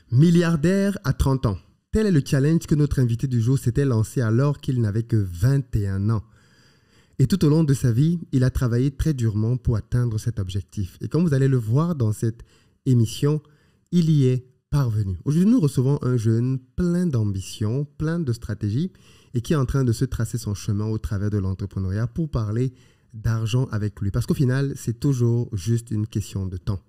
Milliardaire à 30 ans. Tel est le challenge que notre invité du jour s'était lancé alors qu'il n'avait que 21 ans. Et tout au long de sa vie, il a travaillé très durement pour atteindre cet objectif. Et comme vous allez le voir dans cette émission, il y est parvenu. Aujourd'hui, nous recevons un jeune plein d'ambition, plein de stratégie et qui est en train de se tracer son chemin au travers de l'entrepreneuriat pour parler d'argent avec lui. Parce qu'au final, c'est toujours juste une question de temps.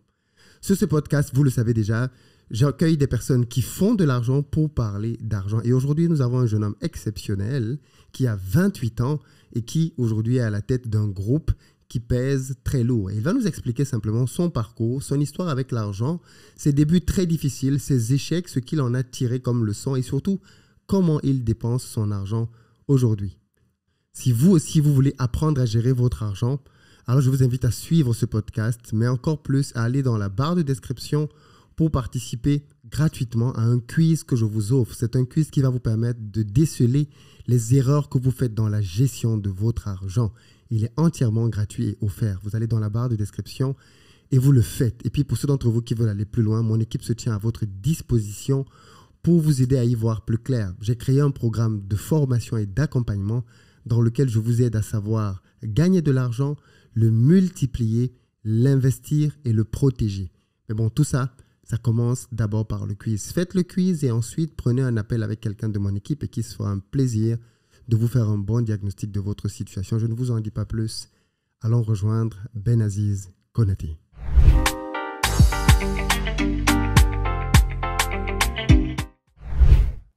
Sur ce podcast, vous le savez déjà, j'accueille des personnes qui font de l'argent pour parler d'argent. Et aujourd'hui, nous avons un jeune homme exceptionnel qui a 28 ans et qui aujourd'hui est à la tête d'un groupe qui pèse très lourd. Et il va nous expliquer simplement son parcours, son histoire avec l'argent, ses débuts très difficiles, ses échecs, ce qu'il en a tiré comme leçon et surtout comment il dépense son argent aujourd'hui. Si vous aussi, vous voulez apprendre à gérer votre argent, alors je vous invite à suivre ce podcast, mais encore plus à aller dans la barre de description pour participer gratuitement à un quiz que je vous offre. C'est un quiz qui va vous permettre de déceler les erreurs que vous faites dans la gestion de votre argent. Il est entièrement gratuit et offert. Vous allez dans la barre de description et vous le faites. Et puis pour ceux d'entre vous qui veulent aller plus loin, mon équipe se tient à votre disposition pour vous aider à y voir plus clair. J'ai créé un programme de formation et d'accompagnement dans lequel je vous aide à savoir gagner de l'argent, le multiplier, l'investir et le protéger. Mais bon, tout ça, ça commence d'abord par le quiz. Faites le quiz et ensuite prenez un appel avec quelqu'un de mon équipe et qui se fera un plaisir de vous faire un bon diagnostic de votre situation. Je ne vous en dis pas plus. Allons rejoindre Benaziz Konaté.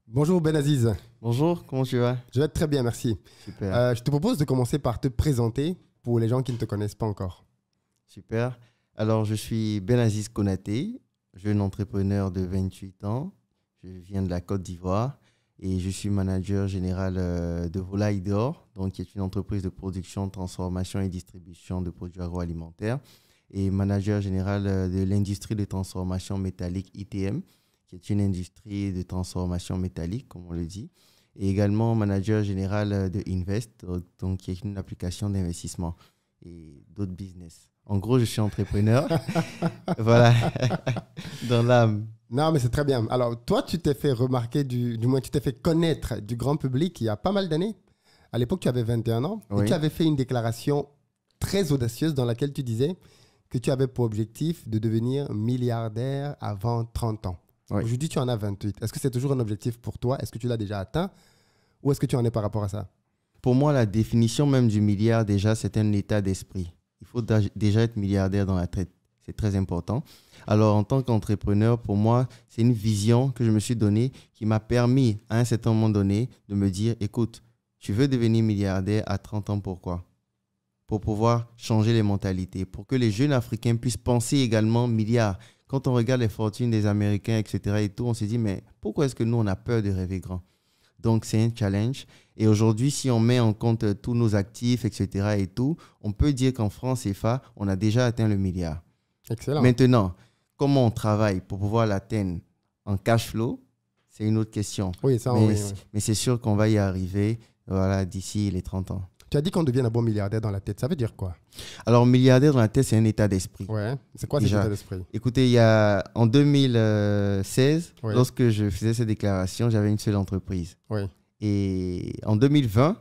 Bonjour Benaziz. Bonjour, comment tu vas? Je vais très bien, merci. Super. Je te propose de commencer par te présenter pour les gens qui ne te connaissent pas encore. Super. Alors, je suis Benaziz Konaté, jeune entrepreneur de 28 ans. Je viens de la Côte d'Ivoire et je suis manager général de Volaille d'Or, donc qui est une entreprise de production, transformation et distribution de produits agroalimentaires, et manager général de l'industrie de transformation métallique ITM, qui est une industrie de transformation métallique, comme on le dit, et également manager général de Invest, donc qui est une application d'investissement et d'autres business. En gros, je suis entrepreneur. Voilà, dans l'âme. Non, mais c'est très bien. Alors, toi, tu t'es fait remarquer, du moins, tu t'es fait connaître du grand public il y a pas mal d'années. À l'époque, tu avais 21 ans Oui. et tu avais fait une déclaration très audacieuse dans laquelle tu disais que tu avais pour objectif de devenir milliardaire avant 30 ans. Oui. Aujourd'hui, tu en as 28. Est-ce que c'est toujours un objectif pour toi? Est-ce que tu l'as déjà atteint? Ou est-ce que tu en es par rapport à ça? Pour moi, la définition même du milliard, déjà, c'est un état d'esprit. Il faut déjà être milliardaire dans la tête. C'est très important. Alors, en tant qu'entrepreneur, pour moi, c'est une vision que je me suis donnée qui m'a permis, à un certain moment donné, de me dire, écoute, tu veux devenir milliardaire à 30 ans, pourquoi? Pour pouvoir changer les mentalités, pour que les jeunes Africains puissent penser également milliards. Quand on regarde les fortunes des Américains, etc. et tout, on se dit, mais pourquoi est-ce que nous, on a peur de rêver grand? Donc, c'est un challenge. Et aujourd'hui, si on met en compte tous nos actifs, etc. et tout, on peut dire qu'en France CFA, on a déjà atteint le milliard. Excellent. Maintenant, comment on travaille pour pouvoir l'atteindre en cash flow, c'est une autre question. Oui, ça, Mais, oui. mais c'est sûr qu'on va y arriver voilà, d'ici les 30 ans. Tu as dit qu'on devienne un bon milliardaire dans la tête. Ça veut dire quoi? Alors, milliardaire dans la tête, c'est un état d'esprit. Ouais. C'est quoi cet Déjà. état d'esprit? Écoutez, en 2016, Oui. lorsque je faisais cette déclaration, j'avais une seule entreprise. Oui. Et en 2020,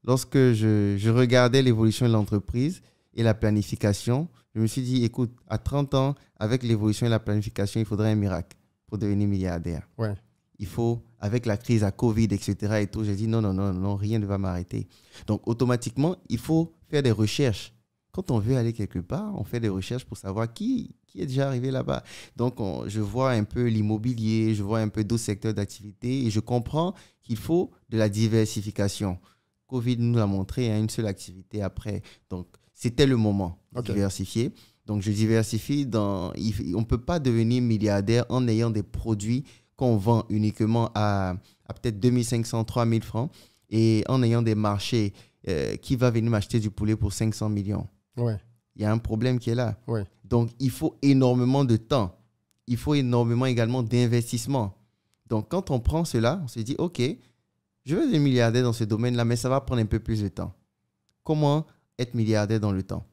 lorsque je regardais l'évolution de l'entreprise et la planification, je me suis dit, écoute, à 30 ans, avec l'évolution et la planification, il faudrait un miracle pour devenir milliardaire. Ouais. Il faut, avec la crise à Covid, etc. et tout, j'ai dit non, rien ne va m'arrêter. Donc, automatiquement, il faut faire des recherches. Quand on veut aller quelque part, on fait des recherches pour savoir qui est déjà arrivé là-bas. Donc, je vois un peu l'immobilier, je vois un peu d'autres secteurs d'activité et je comprends qu'il faut de la diversification. Covid nous l'a montré, une seule activité après. Donc, c'était le moment de diversifier. Donc, je diversifie. On ne peut pas devenir milliardaire en ayant des produits qu'on vend uniquement à peut-être 2500, 3000 francs et en ayant des marchés qui va venir m'acheter du poulet pour 500 millions. Ouais. Il y a un problème qui est là. Ouais. Donc, il faut énormément de temps. Il faut énormément également d'investissement. Donc, quand on prend cela, on se dit, OK, je veux être milliardaire dans ce domaine-là, mais ça va prendre un peu plus de temps. Comment être milliardaire dans le temps?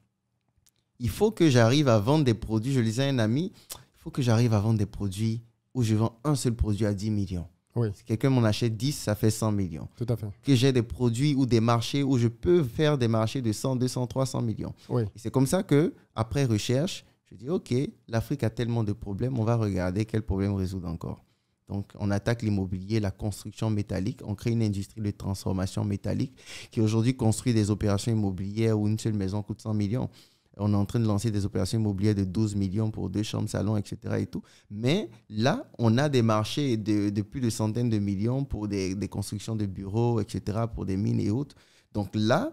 Il faut que j'arrive à vendre des produits. Je le disais à un ami, il faut que j'arrive à vendre des produits où je vends un seul produit à 10 millions. Oui. Si quelqu'un m'en achète 10, ça fait 100 millions. Tout à fait. Que j'ai des produits ou des marchés où je peux faire des marchés de 100, 200, 300 millions. Oui. Et c'est comme ça que, après recherche, je dis, OK, l'Afrique a tellement de problèmes, on va regarder quels problèmes résoudre encore. Donc, on attaque l'immobilier, la construction métallique. On crée une industrie de transformation métallique qui aujourd'hui construit des opérations immobilières où une seule maison coûte 100 millions. On est en train de lancer des opérations immobilières de 12 millions pour 2 chambres, salons, etc. Et tout. Mais là, on a des marchés de plus de centaines de millions pour des constructions de bureaux, etc., pour des mines et autres. Donc là,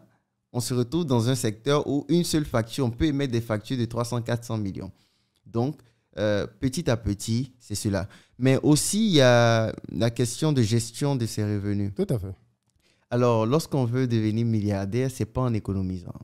on se retrouve dans un secteur où une seule facture, on peut émettre des factures de 300, 400 millions. Donc, petit à petit, c'est cela. Mais aussi, il y a la question de gestion de ces revenus. Tout à fait. Alors, lorsqu'on veut devenir milliardaire, ce n'est pas en économisant.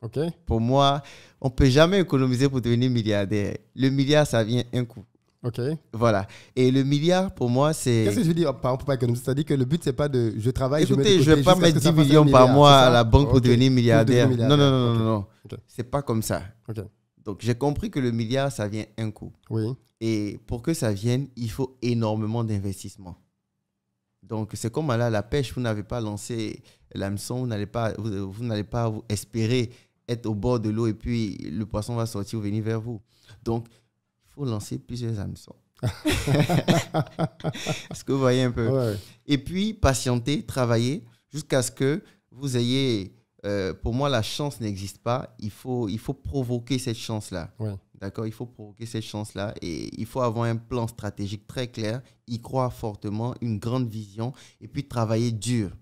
OK. Pour moi, on ne peut jamais économiser pour devenir milliardaire. Le milliard, ça vient un coup. OK. Voilà. Et le milliard, pour moi, c'est... Qu'est-ce que je veux dire par exemple, pour pas économiser? C'est-à-dire que le but, c'est pas de je travaille, Écoutez, je ne ne vais pas mettre 10 millions par mois à la banque pour devenir milliardaire. Non, non, non, non, non. Okay. C'est pas comme ça. Okay. Donc, j'ai compris que le milliard, ça vient un coup. Oui. Et pour que ça vienne, il faut énormément d'investissement. Donc, c'est comme aller à la pêche. Vous n'avez pas lancé l'hameçon, vous n'allez pas espérer être au bord de l'eau et puis le poisson va sortir ou venir vers vous. Donc, il faut lancer plusieurs hameçons. Est-ce que vous voyez un peu? Ouais. Et puis, patienter, travailler jusqu'à ce que vous ayez... pour moi, la chance n'existe pas. Il faut provoquer cette chance-là. Ouais. D'accord? Il faut provoquer cette chance-là et il faut avoir un plan stratégique très clair, y croire fortement, une grande vision et puis travailler dur.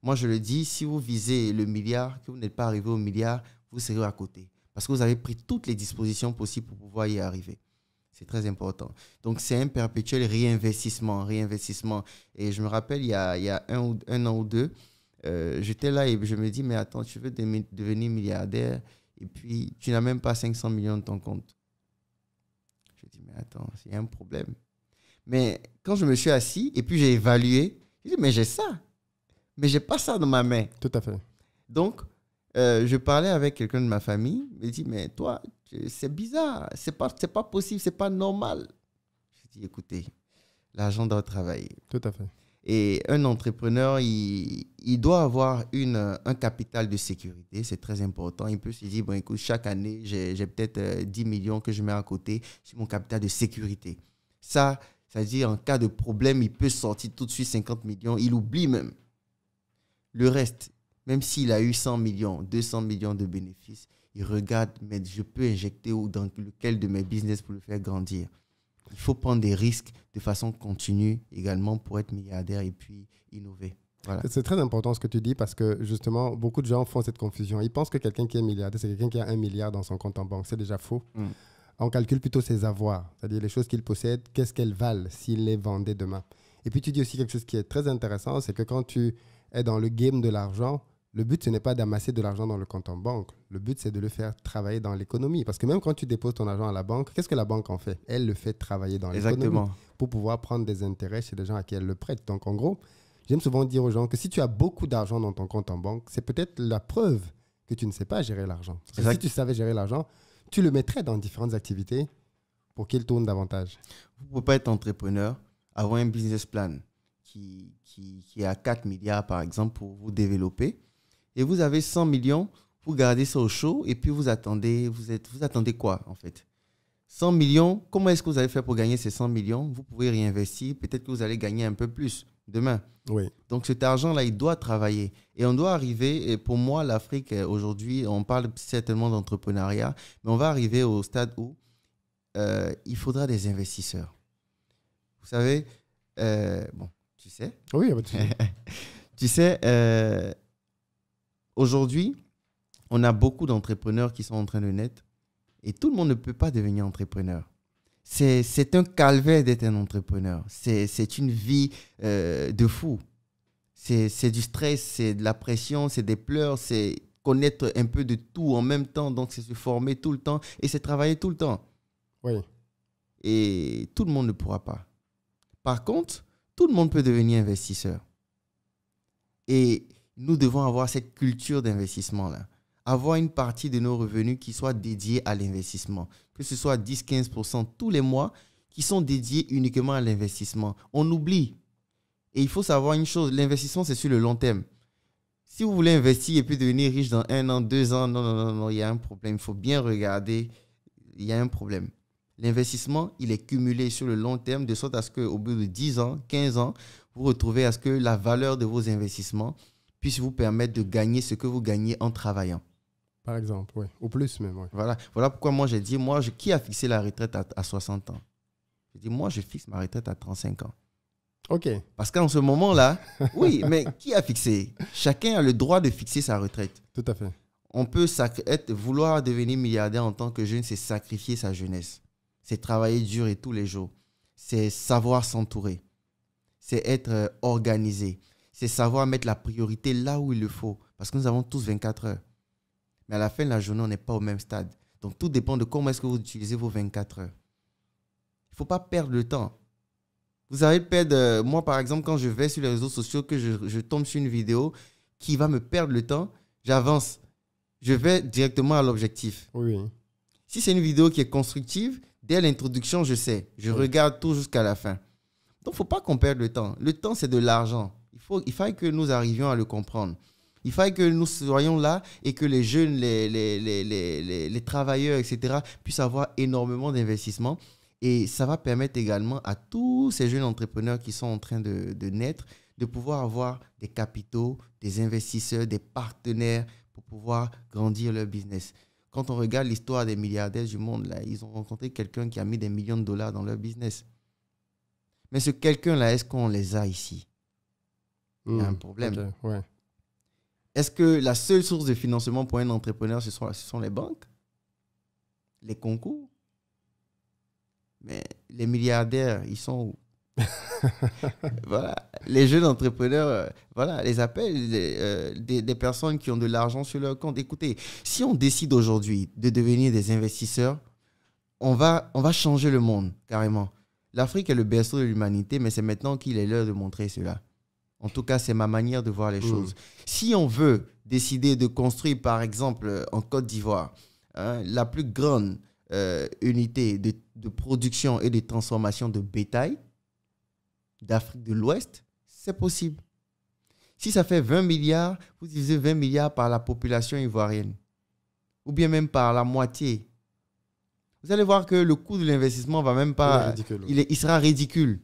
Moi, je le dis, si vous visez le milliard, que vous n'êtes pas arrivé au milliard, vous serez à côté parce que vous avez pris toutes les dispositions possibles pour pouvoir y arriver. C'est très important. Donc, c'est un perpétuel réinvestissement. Et je me rappelle, il y a un an ou deux, j'étais là et je me dis, mais attends, tu veux devenir milliardaire et puis tu n'as même pas 500 millions de ton compte. Je dis, mais attends, il y a un problème. Mais quand je me suis assis et puis j'ai évalué, j'ai dit, mais j'ai ça. Mais je n'ai pas ça dans ma main. Tout à fait. Donc, je parlais avec quelqu'un de ma famille. Il me dit, mais toi, c'est bizarre. C'est pas possible, c'est pas normal. Je dis, écoutez, l'argent doit travailler. Tout à fait. Et un entrepreneur, il doit avoir un capital de sécurité. C'est très important. Il peut se dire, bon, écoute, chaque année, j'ai peut-être 10 millions que je mets à côté sur mon capital de sécurité. Ça veut dire en cas de problème, il peut sortir tout de suite 50 millions. Il oublie même. Le reste, même s'il a eu 100 millions, 200 millions de bénéfices, il regarde, mais je peux injecter dans lequel de mes business pour le faire grandir. Il faut prendre des risques de façon continue également pour être milliardaire et puis innover. Voilà. C'est très important ce que tu dis parce que justement, beaucoup de gens font cette confusion. Ils pensent que quelqu'un qui est milliardaire, c'est quelqu'un qui a 1 milliard dans son compte en banque. C'est déjà faux. On calcule plutôt ses avoirs, c'est-à-dire les choses qu'il possède, qu'est-ce qu'elles valent s'il les vendait demain. Et puis tu dis aussi quelque chose qui est très intéressant, c'est que quand tu es dans le game de l'argent, le but, ce n'est pas d'amasser de l'argent dans le compte en banque. Le but, c'est de le faire travailler dans l'économie. Parce que même quand tu déposes ton argent à la banque, qu'est-ce que la banque en fait? Elle le fait travailler dans l'économie pour pouvoir prendre des intérêts chez des gens à qui elle le prête. Donc, en gros, j'aime souvent dire aux gens que si tu as beaucoup d'argent dans ton compte en banque, c'est peut-être la preuve que tu ne sais pas gérer l'argent. Parce que si tu savais gérer l'argent, tu le mettrais dans différentes activités pour qu'il tourne davantage. Vous ne pouvez pas être entrepreneur, avoir un business plan qui a 4 milliards, par exemple, pour vous développer. Et vous avez 100 millions, vous gardez ça au chaud et puis vous attendez quoi en fait? 100 millions, comment est-ce que vous allez faire pour gagner ces 100 millions? Vous pouvez réinvestir, peut-être que vous allez gagner un peu plus demain. Oui. Donc cet argent-là, il doit travailler. Et on doit arriver, et pour moi, l'Afrique, aujourd'hui, on parle certainement d'entrepreneuriat, mais on va arriver au stade où il faudra des investisseurs. Vous savez, bon, tu sais? Oui, tu sais, aujourd'hui, on a beaucoup d'entrepreneurs qui sont en train de naître et tout le monde ne peut pas devenir entrepreneur. C'est un calvaire d'être un entrepreneur. C'est une vie de fou. C'est du stress, c'est de la pression, c'est des pleurs, c'est connaître un peu de tout en même temps. Donc, c'est se former tout le temps et c'est travailler tout le temps. Oui. Et tout le monde ne pourra pas. Par contre, tout le monde peut devenir investisseur. Et nous devons avoir cette culture d'investissement-là. Avoir une partie de nos revenus qui soit dédiée à l'investissement. Que ce soit 10-15% tous les mois, qui sont dédiés uniquement à l'investissement. On oublie. Et il faut savoir une chose, l'investissement, c'est sur le long terme. Si vous voulez investir et puis devenir riche dans 1 an, 2 ans, non, il y a un problème. Il faut bien regarder, il y a un problème. L'investissement, il est cumulé sur le long terme, de sorte à ce qu'au bout de 10 ans, 15 ans, vous retrouvez à ce que la valeur de vos investissements puisse vous permettre de gagner ce que vous gagnez en travaillant. Par exemple, oui. Ou plus même, oui. Voilà pourquoi moi j'ai dit, qui a fixé la retraite à 60 ans? J'ai dit, moi, je fixe ma retraite à 35 ans. OK. Parce qu'en ce moment-là, oui, mais qui a fixé? Chacun a le droit de fixer sa retraite. Tout à fait. On peut vouloir devenir milliardaire en tant que jeune, c'est sacrifier sa jeunesse. C'est travailler dur et tous les jours. C'est savoir s'entourer. C'est être organisé. C'est savoir mettre la priorité là où il le faut. Parce que nous avons tous 24 heures. Mais à la fin de la journée, on n'est pas au même stade. Donc, tout dépend de comment est-ce que vous utilisez vos 24 heures. Il ne faut pas perdre le temps. Vous allez perdre... moi, par exemple, quand je vais sur les réseaux sociaux, que je tombe sur une vidéo qui va me perdre le temps, j'avance. Je vais directement à l'objectif. Oui. Si c'est une vidéo qui est constructive, dès l'introduction, je sais. Je regarde tout jusqu'à la fin. Donc, il ne faut pas qu'on perde le temps. Le temps, c'est de l'argent. Il faille que nous arrivions à le comprendre. Il faille que nous soyons là et que les jeunes, les travailleurs, etc., puissent avoir énormément d'investissements. Et ça va permettre également à tous ces jeunes entrepreneurs qui sont en train de naître de pouvoir avoir des capitaux, des investisseurs, des partenaires pour pouvoir grandir leur business. Quand on regarde l'histoire des milliardaires du monde, là, ils ont rencontré quelqu'un qui a mis des millions de dollars dans leur business. Mais ce quelqu'un-là, est-ce qu'on les a ici? Il y a un problème. Okay, ouais. Est-ce que la seule source de financement pour un entrepreneur, ce sont les banques? Les concours? Mais les milliardaires, ils sont où? Voilà. Les jeunes entrepreneurs, voilà, les appellent des personnes qui ont de l'argent sur leur compte. Écoutez, si on décide aujourd'hui de devenir des investisseurs, on va changer le monde, carrément. L'Afrique est le berceau de l'humanité, mais c'est maintenant qu'il est l'heure de montrer cela. En tout cas, c'est ma manière de voir les choses. Si on veut décider de construire, par exemple, en Côte d'Ivoire, la plus grande unité de production et de transformation de bétail d'Afrique de l'Ouest, c'est possible. Si ça fait 20 milliards, vous divisez 20 milliards par la population ivoirienne, ou bien même par la moitié. Vous allez voir que le coût de l'investissement va même pas... Il sera ridicule.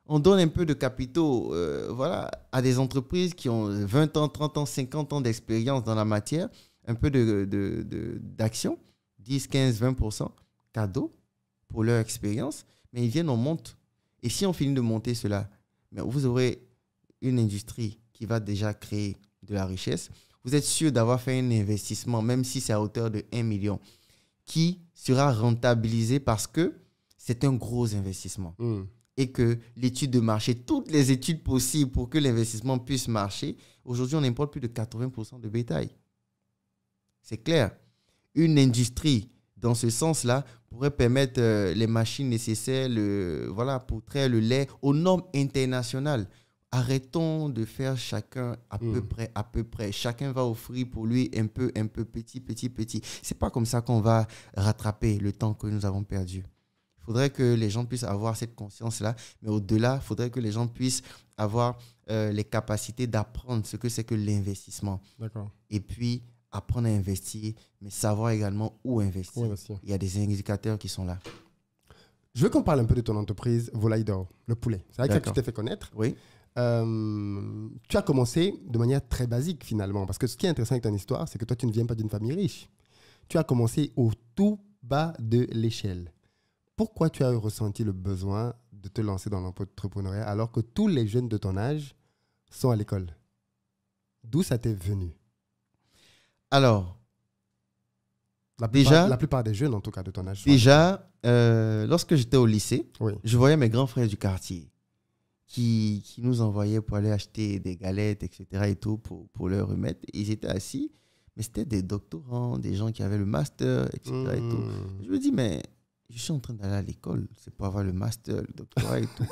On donne un peu de capitaux voilà, à des entreprises qui ont 20 ans, 30 ans, 50 ans d'expérience dans la matière, un peu d'action, 10, 15, 20% cadeau pour leur expérience, mais ils viennent, on monte. Et si on finit de monter cela, mais vous aurez une industrie qui va déjà créer de la richesse. Vous êtes sûr d'avoir fait un investissement, même si c'est à hauteur de 1 million, qui sera rentabilisé parce que c'est un gros investissement. Et que l'étude de marché, toutes les études possibles pour que l'investissement puisse marcher, aujourd'hui, on importe plus de 80% de bétail. C'est clair. Une industrie, dans ce sens-là, pourrait permettre les machines nécessaires voilà, pour traire le lait aux normes internationales. Arrêtons de faire chacun à peu près. Chacun va offrir pour lui un peu, petit. C'est pas comme ça qu'on va rattraper le temps que nous avons perdu. Il faudrait que les gens puissent avoir cette conscience-là, mais au-delà, il faudrait que les gens puissent avoir les capacités d'apprendre ce que c'est que l'investissement. D'accord. Et puis, apprendre à investir, mais savoir également où investir. Il y a des indicateurs qui sont là. Je veux qu'on parle un peu de ton entreprise Volaille d'Or, le poulet. C'est vrai que tu t'es fait connaître. Oui. Tu as commencé de manière très basique finalement, parce que ce qui est intéressant avec ton histoire, c'est que toi, tu ne viens pas d'une famille riche. Tu as commencé au tout bas de l'échelle. Pourquoi tu as ressenti le besoin de te lancer dans l'entrepreneuriat alors que tous les jeunes de ton âge sont à l'école? D'où ça t'est venu? Alors, la plupart des jeunes, en tout cas, de ton âge. Déjà, lorsque j'étais au lycée, oui, je voyais mes grands frères du quartier qui nous envoyaient pour aller acheter des galettes, etc. et tout, pour leur remettre. Ils étaient assis, mais c'était des doctorants, des gens qui avaient le master, etc. et tout. Je me dis, mais je suis en train d'aller à l'école, c'est pour avoir le master, le doctorat et tout.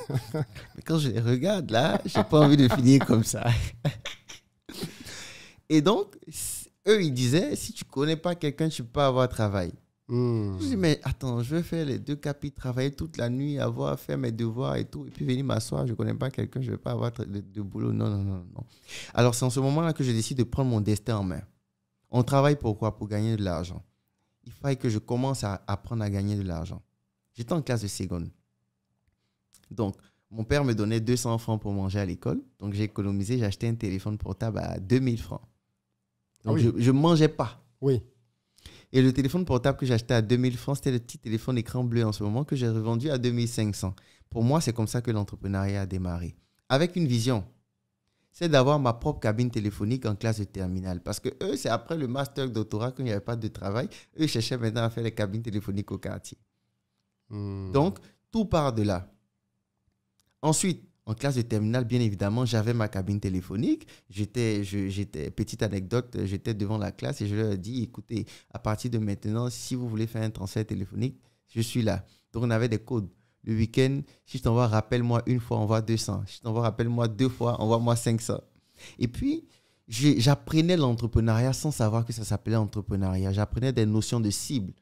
Mais quand je les regarde, là, je n'ai pas envie de finir comme ça. Et donc, eux, ils disaient, si tu ne connais pas quelqu'un, tu ne peux pas avoir travail. Je dis, mais attends, je vais faire les 2 capis, travailler toute la nuit, avoir fait mes devoirs et tout, et puis venir m'asseoir, je ne connais pas quelqu'un, je ne vais pas avoir de boulot. Non, non, non, non. Alors, c'est en ce moment-là que je décide de prendre mon destin en main. On travaille pour quoi? Pour gagner de l'argent. Il fallait que je commence à apprendre à gagner de l'argent. J'étais en classe de seconde. Donc, mon père me donnait 200 francs pour manger à l'école. Donc, j'ai économisé, j'ai acheté un téléphone portable à 2000 francs. Donc, je ne mangeais pas. Oui. Et le téléphone portable que j'ai acheté à 2000 francs, c'était le petit téléphone écran bleu en ce moment que j'ai revendu à 2500. Pour moi, c'est comme ça que l'entrepreneuriat a démarré. Avec une vision, c'est d'avoir ma propre cabine téléphonique en classe de terminale. Parce que eux, c'est après le master doctorat, quand il n'y avait pas de travail, eux cherchaient maintenant à faire les cabines téléphoniques au quartier. Donc, tout part de là. Ensuite, en classe de terminale, bien évidemment, j'avais ma cabine téléphonique. Petite anecdote, j'étais devant la classe et je leur ai dit, écoutez, à partir de maintenant, si vous voulez faire un transfert téléphonique, je suis là. Donc, on avait des codes. Le week-end, si je t'envoie rappelle-moi une fois, envoie 200. Si je t'envoie rappelle-moi 2 fois, envoie-moi 500. Et puis, j'apprenais l'entrepreneuriat sans savoir que ça s'appelait entrepreneuriat. J'apprenais des notions de cible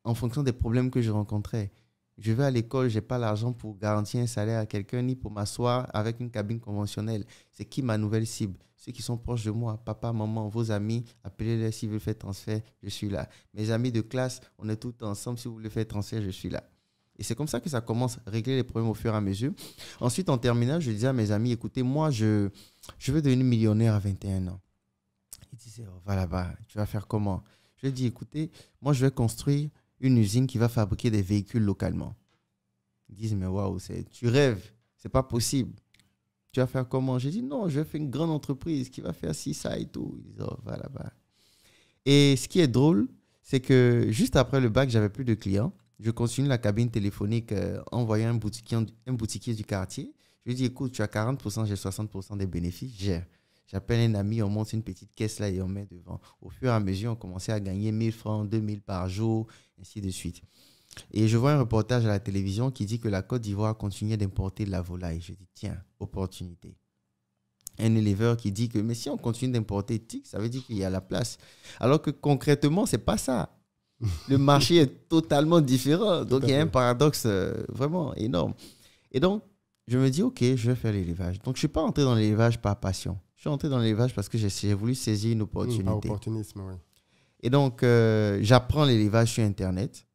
en fonction des problèmes que je rencontrais. Je vais à l'école, je n'ai pas l'argent pour garantir un salaire à quelqu'un ni pour m'asseoir avec une cabine conventionnelle. C'est qui ma nouvelle cible? Ceux qui sont proches de moi, papa, maman, vos amis, appelez-les s'ils veulent faire transfert, je suis là. Mes amis de classe, on est tous ensemble, si vous voulez faire transfert, je suis là. Et c'est comme ça que ça commence à régler les problèmes au fur et à mesure. Ensuite, en terminale, je disais à mes amis, écoutez, moi, je veux devenir millionnaire à 21 ans. Ils disaient, oh, va là-bas, tu vas faire comment? Je lui ai dit, écoutez, moi, je vais construire une usine qui va fabriquer des véhicules localement. Ils disent, mais waouh, tu rêves, c'est pas possible. Tu vas faire comment? J'ai dit, non, je vais faire une grande entreprise qui va faire ci, ça et tout. Ils disent, oh, va là-bas. Et ce qui est drôle, c'est que juste après le bac, j'avais plus de clients. Je continue la cabine téléphonique en voyant un boutiquier du quartier. Je lui dis, écoute, tu as 40%, j'ai 60% des bénéfices, gère. J'appelle un ami, on monte une petite caisse là et on met devant. Au fur et à mesure, on commençait à gagner 1000 francs, 2000 par jour, ainsi de suite. Et je vois un reportage à la télévision qui dit que la Côte d'Ivoire continuait d'importer de la volaille. Je dis, tiens, opportunité. Un éleveur qui dit que, mais si on continue d'importer tic, ça veut dire qu'il y a la place. Alors que concrètement, ce n'est pas ça. Le marché est totalement différent. Donc, il y a un paradoxe vraiment énorme. Et donc, je me dis, OK, je vais faire l'élevage. Donc, je ne suis pas entré dans l'élevage par passion. Je suis entré dans l'élevage parce que j'ai voulu saisir une opportunité. Opportunisme, oui. Et donc, j'apprends l'élevage sur Internet.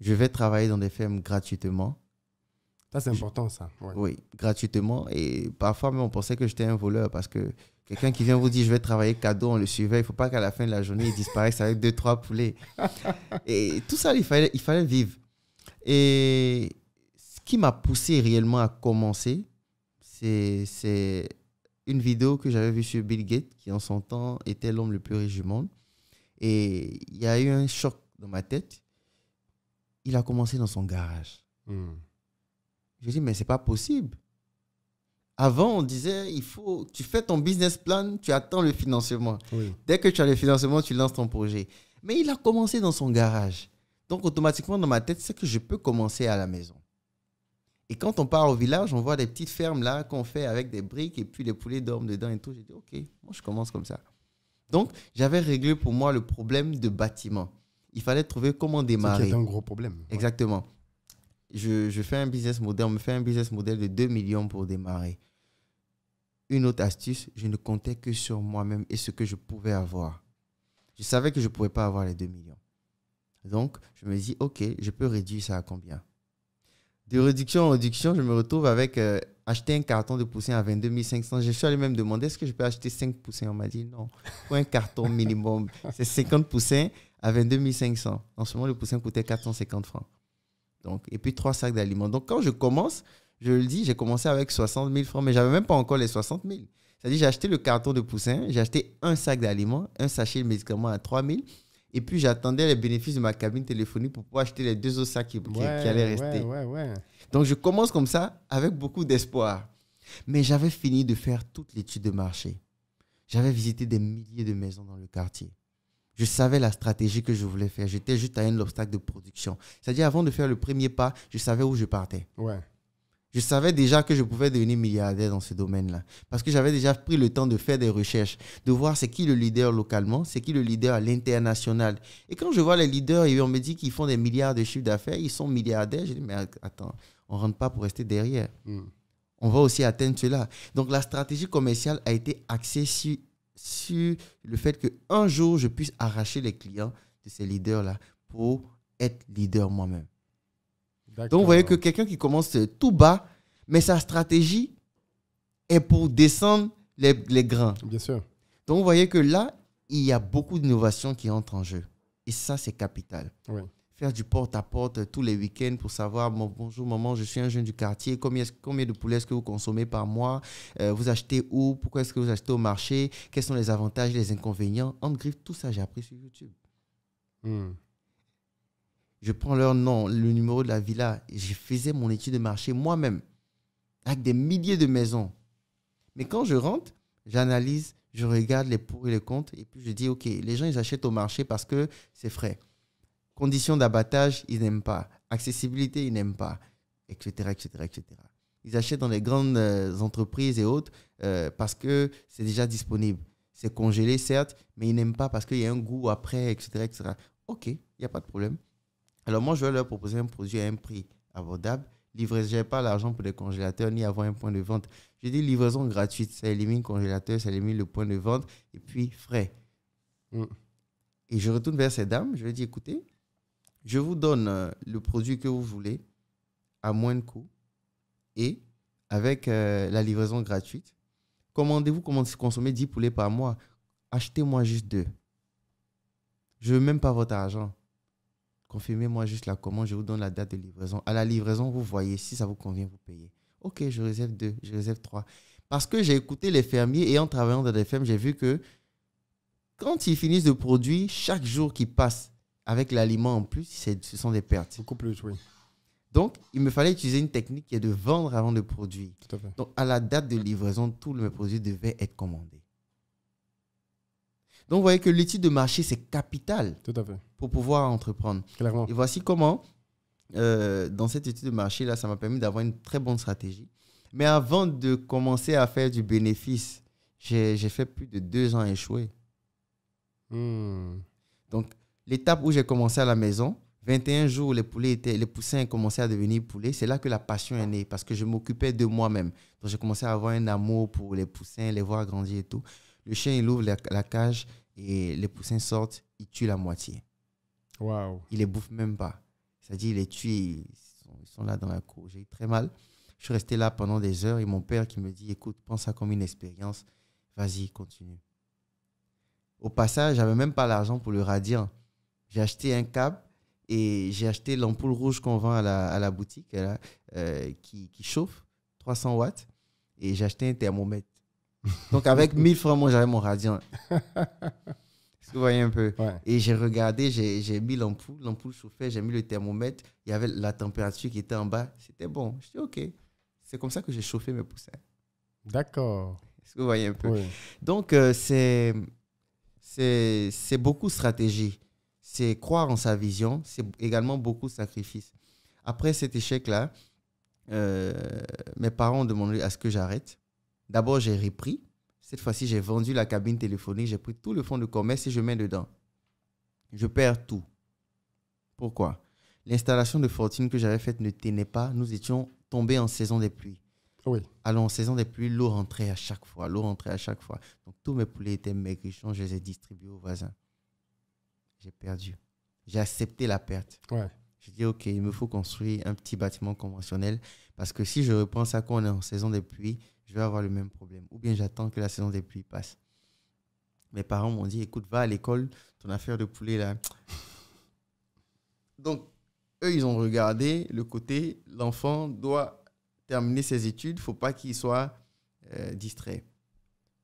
Je vais travailler dans des fermes gratuitement. Ça, c'est important, ça. Ouais. Oui, gratuitement. Et parfois, même, on pensait que j'étais un voleur parce que quelqu'un qui vient vous dire, je vais travailler cadeau, on le suivait. Il ne faut pas qu'à la fin de la journée, il disparaisse avec 2-3 poulets. Et tout ça, il fallait vivre. Et ce qui m'a poussé réellement à commencer, c'est une vidéo que j'avais vue sur Bill Gates, qui en son temps était l'homme le plus riche du monde. Et il y a eu un choc dans ma tête. Il a commencé dans son garage. Je dis, mais ce n'est pas possible. Avant, on disait, tu fais ton business plan, tu attends le financement. Oui. Dès que tu as le financement, tu lances ton projet. Mais il a commencé dans son garage. Donc, automatiquement, dans ma tête, c'est que je peux commencer à la maison. Et quand on part au village, on voit des petites fermes là qu'on fait avec des briques et puis les poulets dorment dedans et tout. J'ai dit, OK, moi, je commence comme ça. Donc, j'avais réglé pour moi le problème de bâtiment. Il fallait trouver comment démarrer. C'est un gros problème. Exactement. Je fais un business model, on me fait un business model de 2 millions pour démarrer. Une autre astuce, je ne comptais que sur moi-même et ce que je pouvais avoir. Je savais que je ne pouvais pas avoir les 2 millions. Donc, je me dis, OK, je peux réduire ça à combien? De réduction en réduction, je me retrouve avec acheter un carton de poussins à 22 500. Je suis allé même demander, est-ce que je peux acheter 5 poussins? On m'a dit, non, pour un carton minimum, c'est 50 poussins à 22 500. En ce moment, le poussin coûtait 450 francs. Donc, et puis 3 sacs d'aliments. Donc, quand je commence, je le dis, j'ai commencé avec 60 000 francs, mais je n'avais même pas encore les 60 000. C'est-à-dire, j'ai acheté le carton de poussin, j'ai acheté un sac d'aliments, un sachet de médicaments à 3 000, et puis j'attendais les bénéfices de ma cabine téléphonique pour pouvoir acheter les 2 autres sacs qui allaient rester. Donc, je commence comme ça, avec beaucoup d'espoir. Mais j'avais fini de faire toute l'étude de marché. J'avais visité des milliers de maisons dans le quartier. Je savais la stratégie que je voulais faire. J'étais juste à un obstacle de production. C'est-à-dire, avant de faire le premier pas, je savais où je partais. Ouais. Je savais déjà que je pouvais devenir milliardaire dans ce domaine-là. Parce que j'avais déjà pris le temps de faire des recherches, de voir c'est qui le leader localement, c'est qui le leader à l'international. Et quand je vois les leaders et on me dit qu'ils font des milliards de chiffres d'affaires, ils sont milliardaires, je dis, mais attends, on ne rentre pas pour rester derrière. On va aussi atteindre cela. Donc, la stratégie commerciale a été axée sur le fait qu'un jour, je puisse arracher les clients de ces leaders-là pour être leader moi-même. Donc, vous voyez que quelqu'un qui commence tout bas, mais sa stratégie est pour descendre les grains. Bien sûr. Donc, vous voyez que là, il y a beaucoup d'innovations qui entrent en jeu. Et ça, c'est capital. Oui. Faire du porte-à-porte tous les week-ends pour savoir, bonjour maman, je suis un jeune du quartier, combien de poulet est-ce que vous consommez par mois, vous achetez où, pourquoi est-ce que vous achetez au marché, quels sont les avantages, les inconvénients. En griffe, tout ça, j'ai appris sur YouTube. Je prends leur nom, le numéro de la villa, et je faisais mon étude de marché moi-même, avec des milliers de maisons. Mais quand je rentre, j'analyse, je regarde les pour et les contre, et puis je dis, OK, les gens, ils achètent au marché parce que c'est frais. Conditions d'abattage, ils n'aiment pas. Accessibilité, ils n'aiment pas, etc., etc., etc. Ils achètent dans les grandes entreprises et autres parce que c'est déjà disponible. C'est congelé, certes, mais ils n'aiment pas parce qu'il y a un goût après, etc., etc. OK, il n'y a pas de problème. Alors moi, je vais leur proposer un produit à un prix abordable. Je n'ai pas l'argent pour des congélateurs ni avoir un point de vente. Je dis livraison gratuite. Ça élimine le congélateur, ça élimine le point de vente et puis frais. Et je retourne vers ces dames. Je leur dis, écoutez, je vous donne le produit que vous voulez à moins de coût et avec la livraison gratuite. Commandez-vous consommer 10 poulets par mois. Achetez-moi juste 2. Je ne veux même pas votre argent. Confirmez-moi juste la commande, je vous donne la date de livraison. À la livraison, vous voyez, si ça vous convient, vous payez. OK, je réserve 2, je réserve 3. Parce que j'ai écouté les fermiers et en travaillant dans des fermes, j'ai vu que quand ils finissent de produire, chaque jour qui passe avec l'aliment en plus, ce sont des pertes. Beaucoup plus, oui. Donc, il me fallait utiliser une technique qui est de vendre avant de produire. Tout à fait. Donc, à la date de livraison, tous mes produits devaient être commandés. Donc, vous voyez que l'étude de marché, c'est capital. Tout à fait. Pour pouvoir entreprendre. Clairement. Et voici comment, dans cette étude de marché-là, ça m'a permis d'avoir une très bonne stratégie. Mais avant de commencer à faire du bénéfice, j'ai fait plus de 2 ans échoué. Donc, l'étape où j'ai commencé à la maison, 21 jours où les poussins commençaient à devenir poulets, c'est là que la passion est née parce que je m'occupais de moi-même. Donc, j'ai commencé à avoir un amour pour les poussins, les voir grandir et tout. Le chien, il ouvre la cage et les poussins sortent, il tue la moitié. Wow. Il les bouffe même pas. C'est-à-dire, il les tue, ils sont là dans la cour. J'ai eu très mal. Je suis resté là pendant des heures et mon père qui me dit, écoute, pense ça comme une expérience. Vas-y, continue. Au passage, j'avais même pas l'argent pour le radiant. J'ai acheté un câble et j'ai acheté l'ampoule rouge qu'on vend à la boutique là, qui chauffe, 300 watts. Et j'ai acheté un thermomètre. Donc, avec 1000 francs, moi, j'avais mon radiant. Est-ce que vous voyez un peu? Ouais. Et j'ai regardé, j'ai mis l'ampoule chauffait, j'ai mis le thermomètre, il y avait la température qui était en bas, c'était bon. Je dis OK, c'est comme ça que j'ai chauffé mes poussins. D'accord. Est-ce que vous voyez un peu? Oui. Donc, c'est beaucoup de stratégie, c'est croire en sa vision, c'est également beaucoup de sacrifices. Après cet échec-là, mes parents ont demandé à ce que j'arrête. D'abord, j'ai repris. Cette fois-ci, j'ai vendu la cabine téléphonique, j'ai pris tout le fonds de commerce et je mets dedans. Je perds tout. Pourquoi? L'installation de fortune que j'avais faite ne tenait pas. Nous étions tombés en saison des pluies. Oui. Alors, en saison des pluies, l'eau rentrait à chaque fois. Donc, tous mes poulets étaient maigrichons. Je les ai distribués aux voisins. J'ai perdu. J'ai accepté la perte. Ouais. J'ai dit, OK, il me faut construire un petit bâtiment conventionnel parce que si je reprends ça quand on est en saison des pluies, je vais avoir le même problème. Ou bien j'attends que la saison des pluies passe. Mes parents m'ont dit, écoute, va à l'école, ton affaire de poulet là. Donc, eux, ils ont regardé le côté, l'enfant doit terminer ses études, il ne faut pas qu'il soit distrait.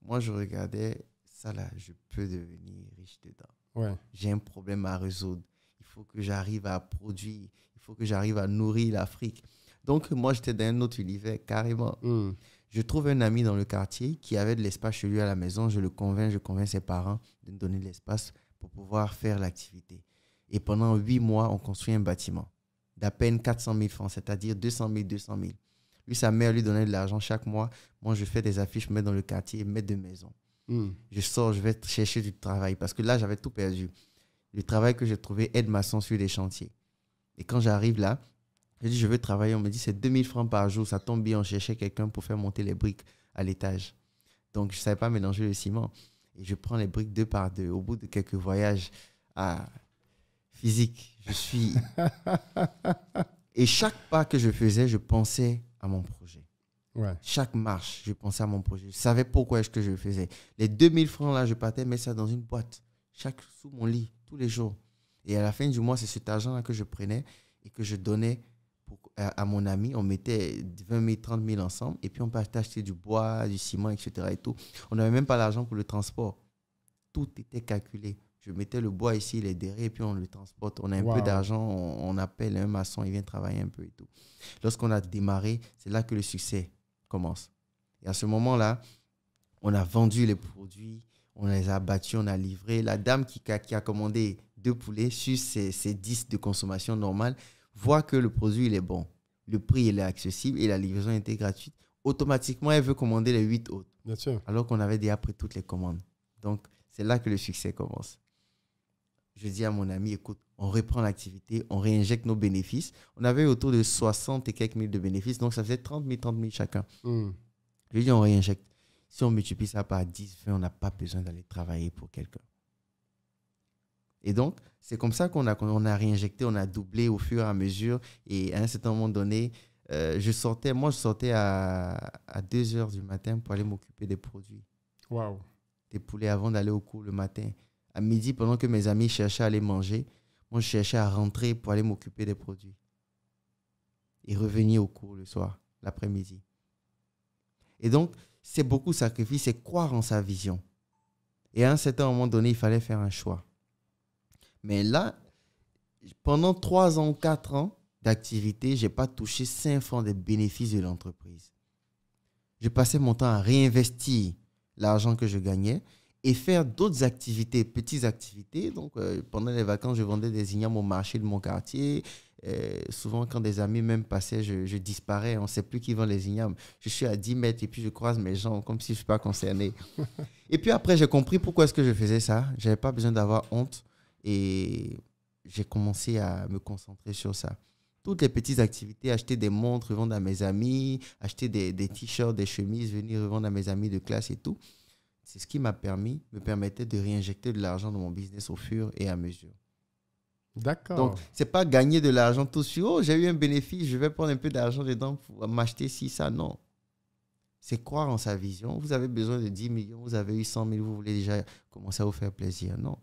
Moi, je regardais ça là, je peux devenir riche dedans. Ouais. J'ai un problème à résoudre. Il faut que j'arrive à produire. Il faut que j'arrive à nourrir l'Afrique. Donc, moi, j'étais dans un autre univers, carrément. Je trouve un ami dans le quartier qui avait de l'espace chez lui à la maison. Je convainc ses parents de me donner de l'espace pour pouvoir faire l'activité. Et pendant 8 mois, on construit un bâtiment d'à peine 400 000 francs, c'est-à-dire 200 000. Lui, sa mère lui donnait de l'argent chaque mois. Moi, je fais des affiches, je mets dans le quartier, maître de maison. Je sors, je vais chercher du travail parce que là, j'avais tout perdu. Le travail que j'ai trouvé aide-maçon sur des chantiers. Et quand j'arrive là, je dis, je veux travailler. On me dit, c'est 2000 francs par jour. Ça tombe bien, on cherchait quelqu'un pour faire monter les briques à l'étage. Donc, je ne savais pas mélanger le ciment. Et je prends les briques 2 par 2. Au bout de quelques voyages physique, je suis... Et chaque pas que je faisais, je pensais à mon projet. Ouais. Chaque marche, je pensais à mon projet. Je savais pourquoi est-ce que je le faisais. Les 2000 francs, là, je partais mettre ça dans une boîte. Sous mon lit, tous les jours. Et à la fin du mois, c'est cet argent-là que je prenais et que je donnais à mon ami. On mettait 20 000, 30 000 ensemble. Et puis, on partait acheter du bois, du ciment, etc. Et tout. On n'avait même pas l'argent pour le transport. Tout était calculé. Je mettais le bois ici, les derrière, et puis on le transporte. On a un peu d'argent, on appelle un maçon, il vient travailler un peu et tout. Lorsqu'on a démarré, c'est là que le succès commence. Et à ce moment-là, on a vendu les produits, on les a battus, on a livré. La dame qui a commandé 2 poulets sur ses 10 de consommation normale voit que le produit il est bon, le prix il est accessible et la livraison était gratuite. Automatiquement, elle veut commander les 8 autres. Bien sûr. Alors qu'on avait déjà pris toutes les commandes. Donc, c'est là que le succès commence. Je dis à mon ami, écoute, on reprend l'activité, on réinjecte nos bénéfices. On avait autour de 60 et quelques mille de bénéfices, donc ça faisait 30 000 chacun. Je lui dis, on réinjecte. Si on multiplie ça par 10, 20, on n'a pas besoin d'aller travailler pour quelqu'un. Et donc, c'est comme ça qu'on a réinjecté, on a doublé au fur et à mesure. Et à un certain moment donné, je sortais à 2 heures du matin pour aller m'occuper des produits. Waouh. Des poulets avant d'aller au cours le matin. À midi, pendant que mes amis cherchaient à aller manger, moi, je cherchais à rentrer pour aller m'occuper des produits. Et revenir au cours le soir, l'après-midi. Et donc, c'est beaucoup de sacrifices, c'est croire en sa vision. Et à un certain moment donné, il fallait faire un choix. Mais là, pendant 3 ans, 4 ans d'activité, je n'ai pas touché 5 francs des bénéfices de l'entreprise. Je passais mon temps à réinvestir l'argent que je gagnais et faire d'autres activités, petites activités. Donc, pendant les vacances, je vendais des ignames au marché de mon quartier. Souvent, quand des amis même passaient, je disparais. On ne sait plus qui vend les ignames. Je suis à 10 mètres et puis je croise mes gens comme si je ne suis pas concerné. Et puis après, j'ai compris pourquoi est-ce que je faisais ça. Je n'avais pas besoin d'avoir honte et j'ai commencé à me concentrer sur ça. Toutes les petites activités, acheter des montres, revendre à mes amis, acheter des t-shirts, des chemises, venir revendre à mes amis de classe et tout. C'est ce qui me permettait de réinjecter de l'argent dans mon business au fur et à mesure. D'accord. Donc, ce n'est pas gagner de l'argent tout de suite. Oh, j'ai eu un bénéfice, je vais prendre un peu d'argent dedans pour m'acheter ci, ça. Non. C'est croire en sa vision. Vous avez besoin de 10 millions, vous avez eu 100 000, vous voulez déjà commencer à vous faire plaisir. Non.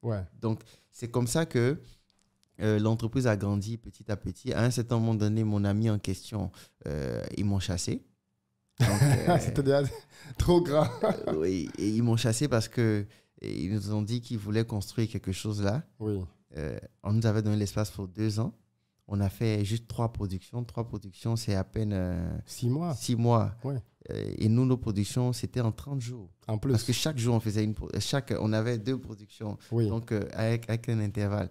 Ouais. Donc, c'est comme ça que l'entreprise a grandi petit à petit. À un certain moment donné, mon ami en question, ils m'ont chassé. C'était déjà trop grand. Oui, et ils m'ont chassé parce qu'ils nous ont dit qu'ils voulaient construire quelque chose là. Oui. On nous avait donné l'espace pour 2 ans. On a fait juste 3 productions. 3 productions, c'est à peine 6 mois. 6 mois. Ouais. Et nous, nos productions, c'était en 30 jours. En plus. Parce que chaque jour, on faisait on avait 2 productions. Oui. Donc, avec un intervalle.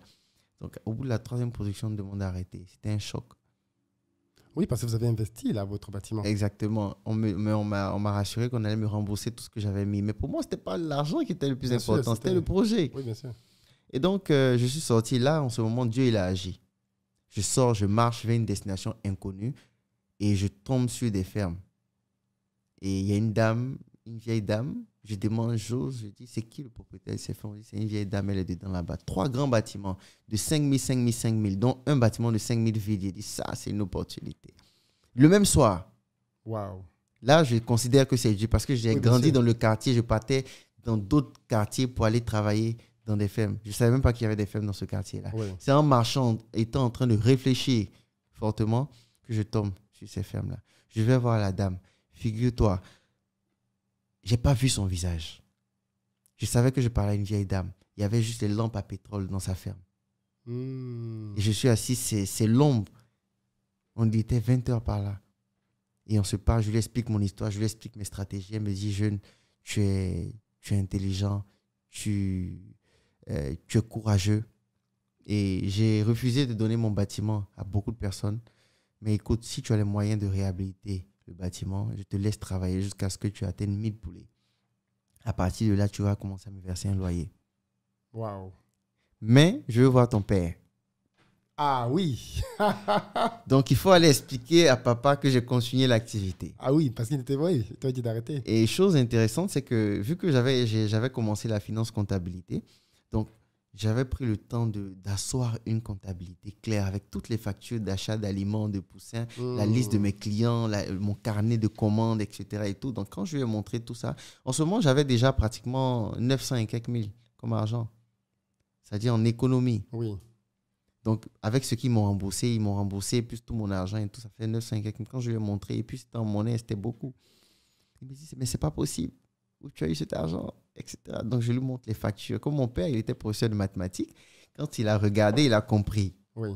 Donc, au bout de la 3e production, on me demande d'arrêter. C'était un choc. Oui, parce que vous avez investi là, votre bâtiment. Exactement. On m'a rassuré qu'on allait me rembourser tout ce que j'avais mis. Mais pour moi, ce n'était pas l'argent qui était le plus important, c'était le projet. Oui, bien sûr. Et donc, je suis sorti là. En ce moment, Dieu, il a agi. Je sors, je marche vers une destination inconnue et je tombe sur des fermes. Et il y a une vieille dame. Je demande, je dis, c'est qui le propriétaire de ces fermes? C'est une vieille dame, elle est dedans là-bas. 3 grands bâtiments de 5 000, 5 000, 5 000, dont un bâtiment de 5 000 vides. Il dit, ça, c'est une opportunité. Le même soir, Waouh. là, je considère que c'est Dieu parce que j'ai grandi sûr. dans le quartier. Je partais dans d'autres quartiers pour aller travailler dans des fermes. Je ne savais même pas qu'il y avait des fermes dans ce quartier-là. Oui. C'est en marchant, étant en train de réfléchir fortement, que je tombe sur ces fermes-là. Je vais voir la dame. Figure-toi, je n'ai pas vu son visage. Je savais que je parlais à une vieille dame. Il y avait juste les lampes à pétrole dans sa ferme. Et je suis assis, c'est l'ombre. On était 20 heures par là. Et on se parle, je lui explique mon histoire, je lui explique mes stratégies. Elle me dit, jeune, tu es intelligent, tu es courageux. Et j'ai refusé de donner mon bâtiment à beaucoup de personnes. Mais écoute, si tu as les moyens de réhabiliter le bâtiment, je te laisse travailler jusqu'à ce que tu atteignes 1000 poulets. À partir de là, tu vas commencer à me verser un loyer. Waouh. Mais je veux voir ton père. Ah oui. Donc, il faut aller expliquer à papa que j'ai continué l'activité. Ah oui, parce qu'il était vrai. Il t'a dit d'arrêter. Et chose intéressante, c'est que vu que j'avais commencé la finance comptabilité, donc j'avais pris le temps d'asseoir une comptabilité claire avec toutes les factures d'achat d'aliments, de poussins, la liste de mes clients, mon carnet de commandes, etc. Et tout. Donc, quand je lui ai montré tout ça, en ce moment, j'avais déjà pratiquement 900 et quelques mille comme argent. C'est-à-dire en économie. Oui. Donc, avec ce qu'ils m'ont remboursé, plus tout mon argent et tout, ça fait 900 et quelques mille. Quand je lui ai montré, et puis c'était en monnaie, c'était beaucoup. Il me dit, mais c'est pas possible. Où tu as eu cet argent, etc. Donc, je lui montre les factures. Comme mon père, il était professeur de mathématiques, quand il a regardé, il a compris. Oui.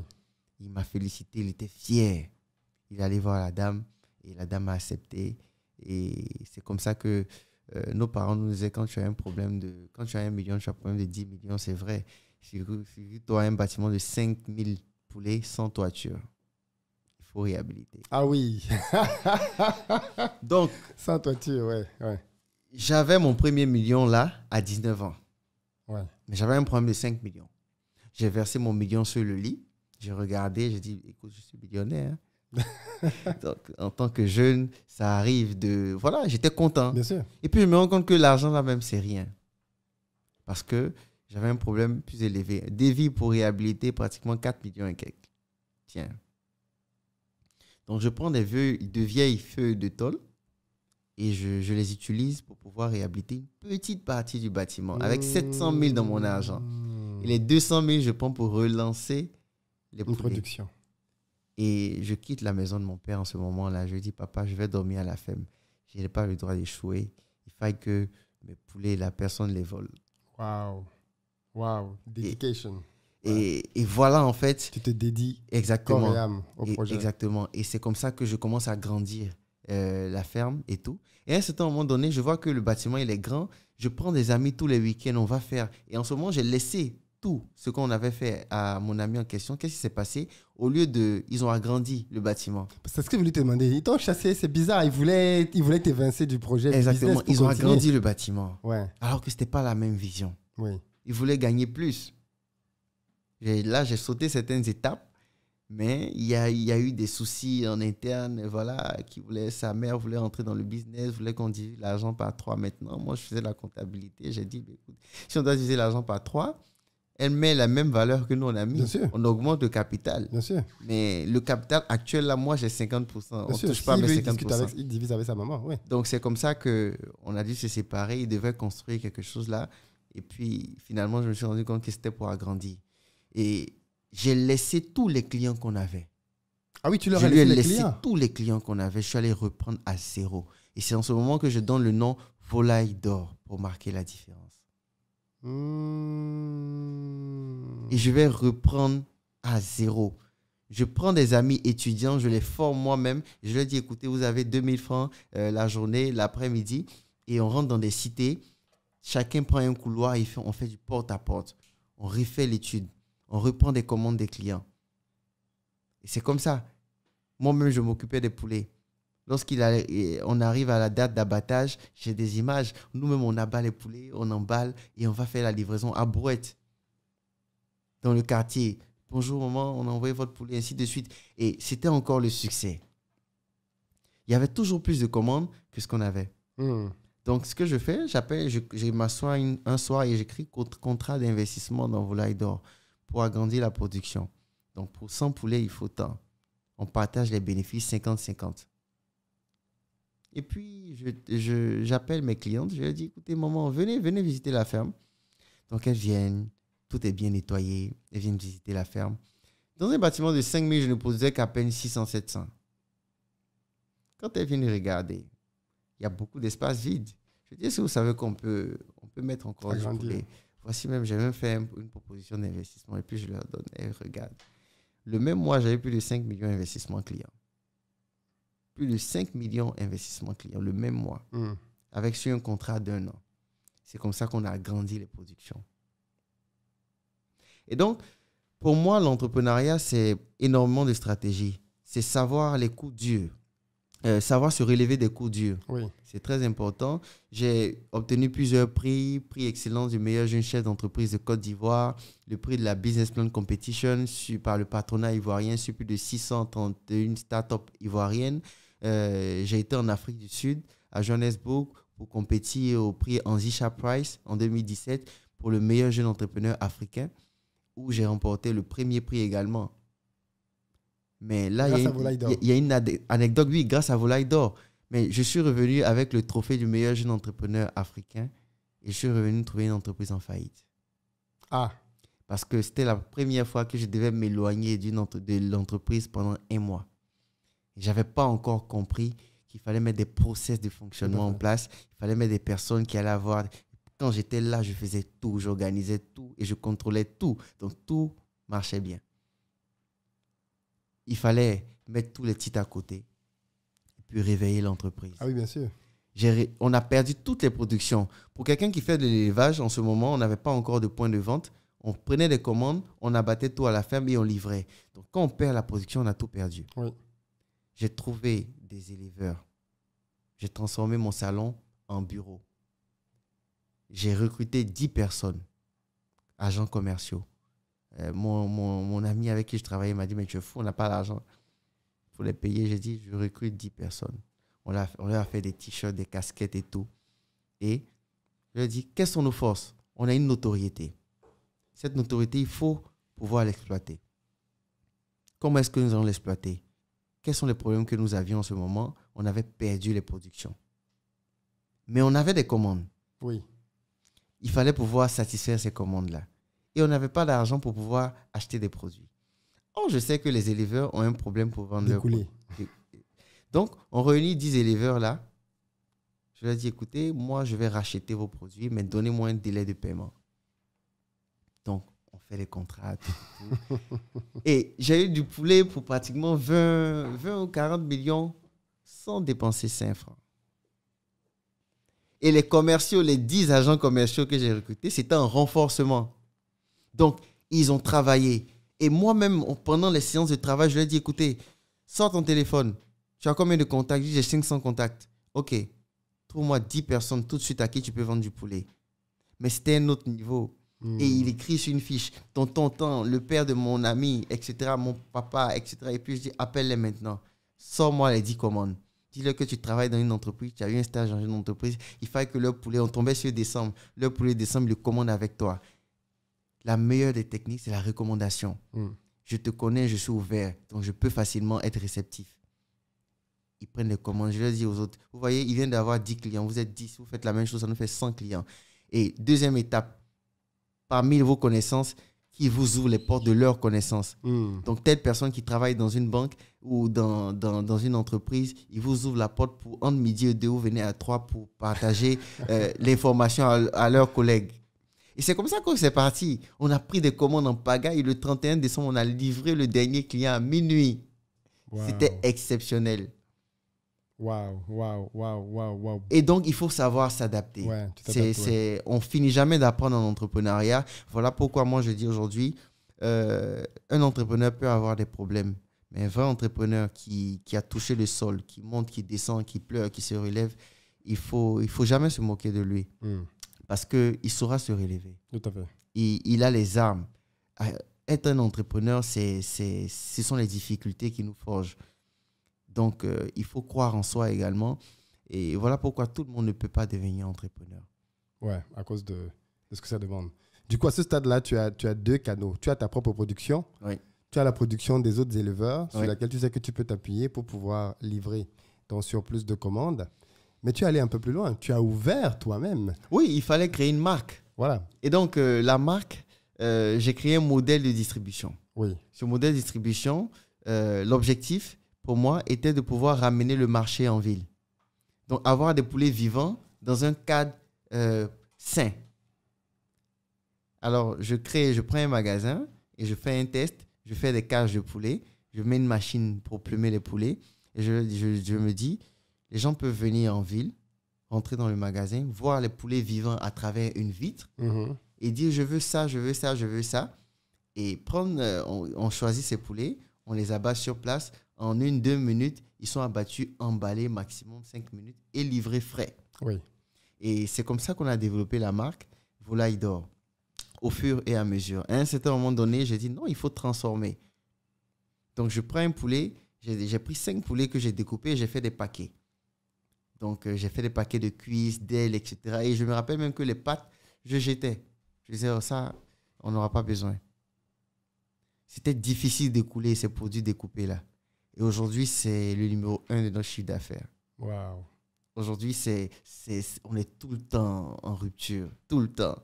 Il m'a félicité, il était fier. Il allait voir la dame et la dame a accepté. Et c'est comme ça que nos parents nous disaient, quand tu as un problème quand tu as 1 million, tu as un problème de 10 millions, c'est vrai. Si tu as un bâtiment de 5000 poulets sans toiture, il faut réhabiliter. Ah oui. Donc, Sans toiture, ouais. j'avais mon premier million là à 19 ans. Ouais. Mais j'avais un problème de 5 millions. J'ai versé mon million sur le lit. J'ai regardé, j'ai dit, écoute, je suis millionnaire. Donc, en tant que jeune, ça arrive de... Voilà, j'étais content. Bien sûr. Et puis, je me rends compte que l'argent là même, c'est rien. Parce que j'avais un problème plus élevé. Devis pour réhabiliter pratiquement 4 millions et quelques. Tiens. Donc, je prends de vieilles feuilles de tôle et je les utilise pour pouvoir réhabiliter une petite partie du bâtiment avec 700 000 dans mon argent. Et les 200 000, je prends pour relancer les Une poulets. production. Et je quitte la maison de mon père en ce moment-là. Je lui dis, papa, je vais dormir à la ferme. Je n'ai pas le droit d'échouer. Il faille que mes poulets, la personne les vole. Wow. Dedication. Et voilà, en fait. Tu te dédies Exactement. corps et âme au projet. Exactement. Et c'est comme ça que je commence à grandir la ferme et tout. Et à un certain moment donné, je vois que le bâtiment, il est grand. Je prends des amis tous les week-ends, on va faire. Et en ce moment, j'ai laissé tout ce qu'on avait fait à mon ami en question. Qu'est-ce qui s'est passé? Au lieu de... Ils ont agrandi le bâtiment. C'est ce que je voulais te demander. Ils t'ont chassé, c'est bizarre. Ils voulaient t'évincer du projet. Exactement. Ils ont agrandi le bâtiment. Ouais. Alors que ce n'était pas la même vision. Oui. Ils voulaient gagner plus. Là, j'ai sauté certaines étapes, mais il y a eu des soucis en interne. Voilà, sa mère voulait entrer dans le business, voulait qu'on divise l'argent par 3 maintenant. Moi, je faisais la comptabilité. J'ai dit, écoute, si on doit diviser l'argent par 3, elle met la même valeur que nous, on a mis. Bien sûr. On augmente le capital. Bien sûr. Mais le capital actuel, là, moi, j'ai 50%. On ne touche pas à mes mes 50%. Il divise avec sa maman, oui. Donc, c'est comme ça qu'on a dû se séparer. Il devait construire quelque chose là. Et puis, finalement, je me suis rendu compte que c'était pour agrandir. Et j'ai laissé tous les clients qu'on avait. Ah oui, tu leur as laissé les clients? Tous les clients qu'on avait. Je suis allé reprendre à zéro. Et c'est en ce moment que je donne le nom Volaille d'or pour marquer la différence. Et je vais reprendre à zéro. Je prends des amis étudiants, je les forme moi-même. Je leur dis, écoutez, vous avez 2000 francs la journée, l'après-midi. Et on rentre dans des cités. Chacun prend un couloir et on fait du porte-à-porte. On refait l'étude. On reprend des commandes des clients. Et c'est comme ça. Moi-même, je m'occupais des poulets. Lorsqu'on arrive à la date d'abattage, j'ai des images. Nous-mêmes, on abat les poulets, on emballe et on va faire la livraison à Brouette, dans le quartier. Bonjour, maman, on a envoyé votre poulet, ainsi de suite. Et c'était encore le succès. Il y avait toujours plus de commandes que ce qu'on avait. Donc, ce que je fais, je m'assois un soir et j'écris contrat d'investissement dans Volaille d'or pour agrandir la production. Donc, pour 100 poulets, il faut tant. On partage les bénéfices 50-50. Et puis, j'appelle mes clientes. Je leur dis, écoutez, maman, venez visiter la ferme. Donc, elles viennent. Tout est bien nettoyé. Elles viennent visiter la ferme. Dans un bâtiment de 5 000, je ne posais qu'à peine 600-700. Quand elles viennent regarder, il y a beaucoup d'espace vide. Je dis, est-ce que vous savez qu'on peut mettre encore du poulet? Voici même, j'ai même fait une proposition d'investissement et puis je leur donne. Elles regardent. Le même mois, j'avais plus de 5 millions d'investissements clients. Plus de 5 millions d'investissements clients le même mois. Avec sur un contrat d'1 an. C'est comme ça qu'on a agrandi les productions. Et donc, pour moi, l'entrepreneuriat, c'est énormément de stratégie. c'est savoir les coups durs. Savoir se relever des coups durs. Oui. C'est très important. J'ai obtenu plusieurs prix. Prix Excellence du meilleur jeune chef d'entreprise de Côte d'Ivoire. Le prix de la Business Plan Competition par le patronat ivoirien sur plus de 631 startups ivoiriennes. J'ai été en Afrique du Sud, à Johannesburg, pour compétir au prix Anzisha Prize en 2017 pour le meilleur jeune entrepreneur africain, où j'ai remporté le premier prix également. Mais là, il y a une anecdote, oui, grâce à Volaille d'Or. Mais je suis revenu avec le trophée du meilleur jeune entrepreneur africain et je suis revenu trouver une entreprise en faillite. Ah. Parce que c'était la première fois que je devais m'éloigner de l'entreprise pendant 1 mois. Je n'avais pas encore compris qu'il fallait mettre des process de fonctionnement en place. Il fallait mettre des personnes qui allaient avoir... Quand j'étais là, je faisais tout, j'organisais tout et je contrôlais tout. Donc, tout marchait bien. Il fallait mettre tous les titres à côté et puis réveiller l'entreprise. Ah oui, bien sûr. On a perdu toutes les productions. Pour quelqu'un qui fait de l'élevage, en ce moment, on n'avait pas encore de point de vente. On prenait des commandes, on abattait tout à la ferme et on livrait. Donc, quand on perd la production, on a tout perdu. Oui. J'ai trouvé des éleveurs. J'ai transformé mon salon en bureau. J'ai recruté 10 personnes, agents commerciaux. Mon ami avec qui je travaillais m'a dit, mais tu es fou, on n'a pas l'argent. Il faut les payer. J'ai dit, je recrute 10 personnes. On leur a fait des t-shirts, des casquettes et tout. Et je lui ai dit, quelles sont nos forces? On a une notoriété. Cette notoriété, il faut pouvoir l'exploiter. Comment est-ce que nous allons l'exploiter? Quels sont les problèmes que nous avions en ce moment? On avait perdu les productions. Mais on avait des commandes. Oui. Il fallait pouvoir satisfaire ces commandes-là. Et on n'avait pas d'argent pour pouvoir acheter des produits. Or, je sais que les éleveurs ont un problème pour vendre leurs produits. Donc, on réunit 10 éleveurs là. Je leur dis, écoutez, moi, je vais racheter vos produits, mais donnez-moi un délai de paiement. Donc, on fait les contrats. Tout. Et j'ai eu du poulet pour pratiquement 20 ou 40 millions sans dépenser 5 francs. Et les commerciaux, les 10 agents commerciaux que j'ai recrutés, c'était un renforcement. Donc, ils ont travaillé. Et moi-même, pendant les séances de travail, je leur ai dit, écoutez, sors ton téléphone. Tu as combien de contacts? J'ai 500 contacts. OK. Trouve-moi 10 personnes tout de suite à qui tu peux vendre du poulet. Mais c'était un autre niveau. Et il écrit sur une fiche, ton tonton, le père de mon ami, etc., mon papa, etc. Et puis je dis, appelle-les maintenant. Sors-moi les 10 commandes. Dis-leur que tu travailles dans une entreprise, tu as eu un stage dans une entreprise. Il fallait que leur poulet, on tombait sur décembre. Leur poulet décembre, ils le commandent avec toi. La meilleure des techniques, c'est la recommandation. Je te connais, je suis ouvert. Donc, je peux facilement être réceptif. Ils prennent les commandes. Je leur dis aux autres, vous voyez, ils viennent d'avoir 10 clients. Vous êtes 10, vous faites la même chose, ça nous fait 100 clients. Et deuxième étape, parmi vos connaissances, qui vous ouvrent les portes de leurs connaissances. Donc, telle personne qui travaille dans une banque ou dans une entreprise, ils vous ouvrent la porte pour entre midi et 2, vous venez à 3 pour partager l'information à leurs collègues. Et c'est comme ça que c'est parti. On a pris des commandes en pagaille. Le 31 décembre, on a livré le dernier client à minuit. Wow. C'était exceptionnel. Waouh. Et donc, il faut savoir s'adapter. Ouais, on finit jamais d'apprendre en entrepreneuriat. Voilà pourquoi moi, je dis aujourd'hui, un entrepreneur peut avoir des problèmes. Mais un vrai entrepreneur qui a touché le sol, qui monte, qui descend, qui pleure, qui se relève, il faut jamais se moquer de lui. Parce qu'il saura se relever. Tout à fait. Il a les armes. Être un entrepreneur, ce sont les difficultés qui nous forgent. Donc, il faut croire en soi également. Et voilà pourquoi tout le monde ne peut pas devenir entrepreneur. Ouais, à cause de ce que ça demande. Du coup, à ce stade-là, tu as 2 canaux. Tu as ta propre production. Oui. Tu as la production des autres éleveurs sur Oui. laquelle tu sais que tu peux t'appuyer pour pouvoir livrer ton surplus de commandes. Mais tu es allé un peu plus loin. Tu as ouvert toi-même. Oui, il fallait créer une marque. Voilà. Et donc, la marque, j'ai créé un modèle de distribution. Oui. Ce modèle de distribution, l'objectif pour moi était de pouvoir ramener le marché en ville. Donc, avoir des poulets vivants dans un cadre sain. Alors, je prends un magasin et je fais un test. Je fais des cages de poulets. Je mets une machine pour plumer les poulets. Et je me dis, les gens peuvent venir en ville, rentrer dans le magasin, voir les poulets vivants à travers une vitre et dire, je veux ça, je veux ça, je veux ça. Et on choisit ces poulets, on les abat sur place, En 1-2 minutes, ils sont abattus, emballés maximum 5 minutes et livrés frais. Oui. Et c'est comme ça qu'on a développé la marque Volaille d'Or, au fur et à mesure. À un certain moment donné, j'ai dit non, il faut transformer. Donc, je prends un poulet, j'ai pris 5 poulets que j'ai découpés et j'ai fait des paquets. Donc, j'ai fait des paquets de cuisses, d'ailes, etc. Et je me rappelle même que les pâtes, je jetais. Je disais, oh, ça, on n'aura pas besoin. C'était difficile d'écouler ces produits découpés-là. Et aujourd'hui, c'est le numéro 1 de notre chiffre d'affaires. Waouh. Aujourd'hui, on est tout le temps en rupture, tout le temps.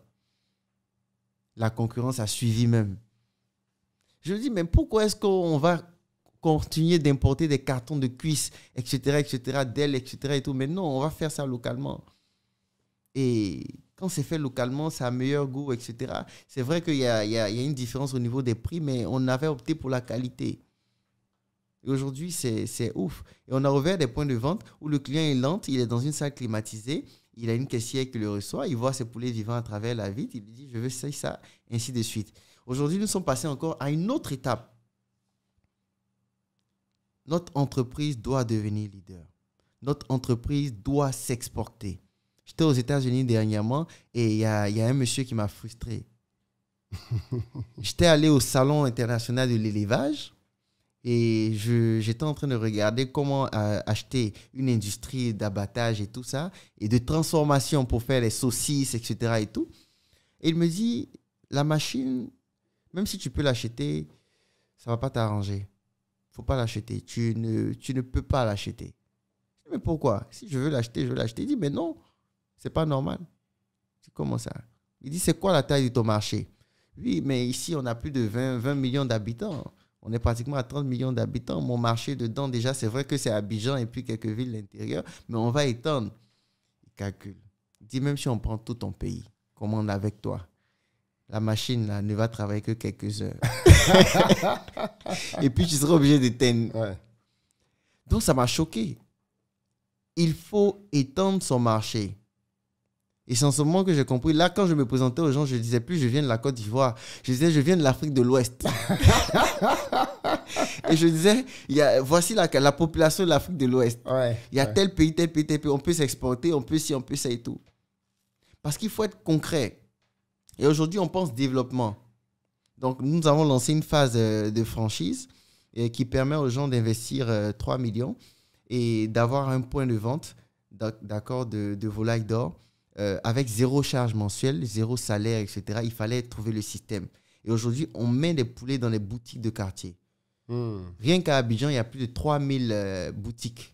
La concurrence a suivi même. Je me dis, mais pourquoi est-ce qu'on va continuer d'importer des cartons de cuisses, etc., d'ailes, etc. et tout. Mais non, on va faire ça localement. Et quand c'est fait localement, ça a meilleur goût, etc. C'est vrai qu'il y a une différence au niveau des prix, mais on avait opté pour la qualité. Et aujourd'hui, c'est ouf. Et on a ouvert des points de vente où le client est lent, il est dans une salle climatisée, il a une caissière qui le reçoit, il voit ses poulets vivants à travers la vitre, il lui dit, je veux ça, ainsi de suite. Aujourd'hui, nous sommes passés encore à une autre étape. Notre entreprise doit devenir leader. Notre entreprise doit s'exporter. J'étais aux États-Unis dernièrement et il y a un monsieur qui m'a frustré. J'étais allé au Salon international de l'élevage et j'étais en train de regarder comment acheter une industrie d'abattage et tout ça et de transformation pour faire les saucisses, etc. et tout. Et il me dit, la machine, même si tu peux l'acheter, ça ne va pas t'arranger. Il ne faut pas l'acheter. Tu ne peux pas l'acheter. Mais pourquoi? Si je veux l'acheter, je veux l'acheter. Il dit, mais non, ce n'est pas normal. Je dis, comment ça? Il dit, c'est quoi la taille de ton marché? Oui, mais ici, on a plus de 20 millions d'habitants. On est pratiquement à 30 millions d'habitants. Mon marché dedans, déjà, c'est vrai que c'est Abidjan et puis quelques villes de l'intérieur, mais on va étendre. Il calcule. Il dit, même si on prend tout ton pays, commande avec toi, la machine là, ne va travailler que quelques heures. Et puis, tu seras obligé d'éteindre. Ouais. Donc, ça m'a choqué. Il faut étendre son marché. Et c'est en ce moment que j'ai compris. Là, quand je me présentais aux gens, je ne disais plus je viens de la Côte d'Ivoire. Je disais je viens de l'Afrique de l'Ouest. Et je disais voici la population de l'Afrique de l'Ouest. Ouais. Il y a tel pays, tel pays, tel pays. On peut s'exporter, on peut ci, on peut ça et tout. Parce qu'il faut être concret. Et aujourd'hui, on pense développement. Donc, nous avons lancé une phase de franchise qui permet aux gens d'investir 3 millions et d'avoir un point de vente de volaille d'or avec zéro charge mensuelle, zéro salaire, etc. Il fallait trouver le système. Et aujourd'hui, on met des poulets dans les boutiques de quartier. Rien qu'à Abidjan, il y a plus de 3000 boutiques.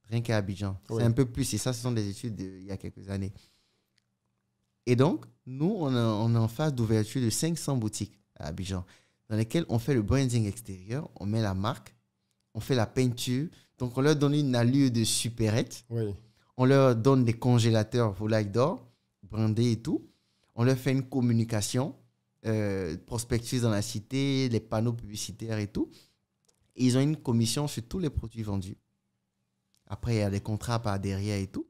Rien qu'à Abidjan. Oui. C'est un peu plus. Et ça, ce sont des études d'il y a quelques années. Et donc, nous, on est en phase d'ouverture de 500 boutiques à Abidjan, dans lesquelles on fait le branding extérieur, on met la marque, on fait la peinture. Donc, on leur donne une allure de supérette. Oui. On leur donne des congélateurs volaille d'or, brandés et tout. On leur fait une communication, prospectus dans la cité, les panneaux publicitaires et tout. Et ils ont une commission sur tous les produits vendus. Après, il y a des contrats par derrière et tout.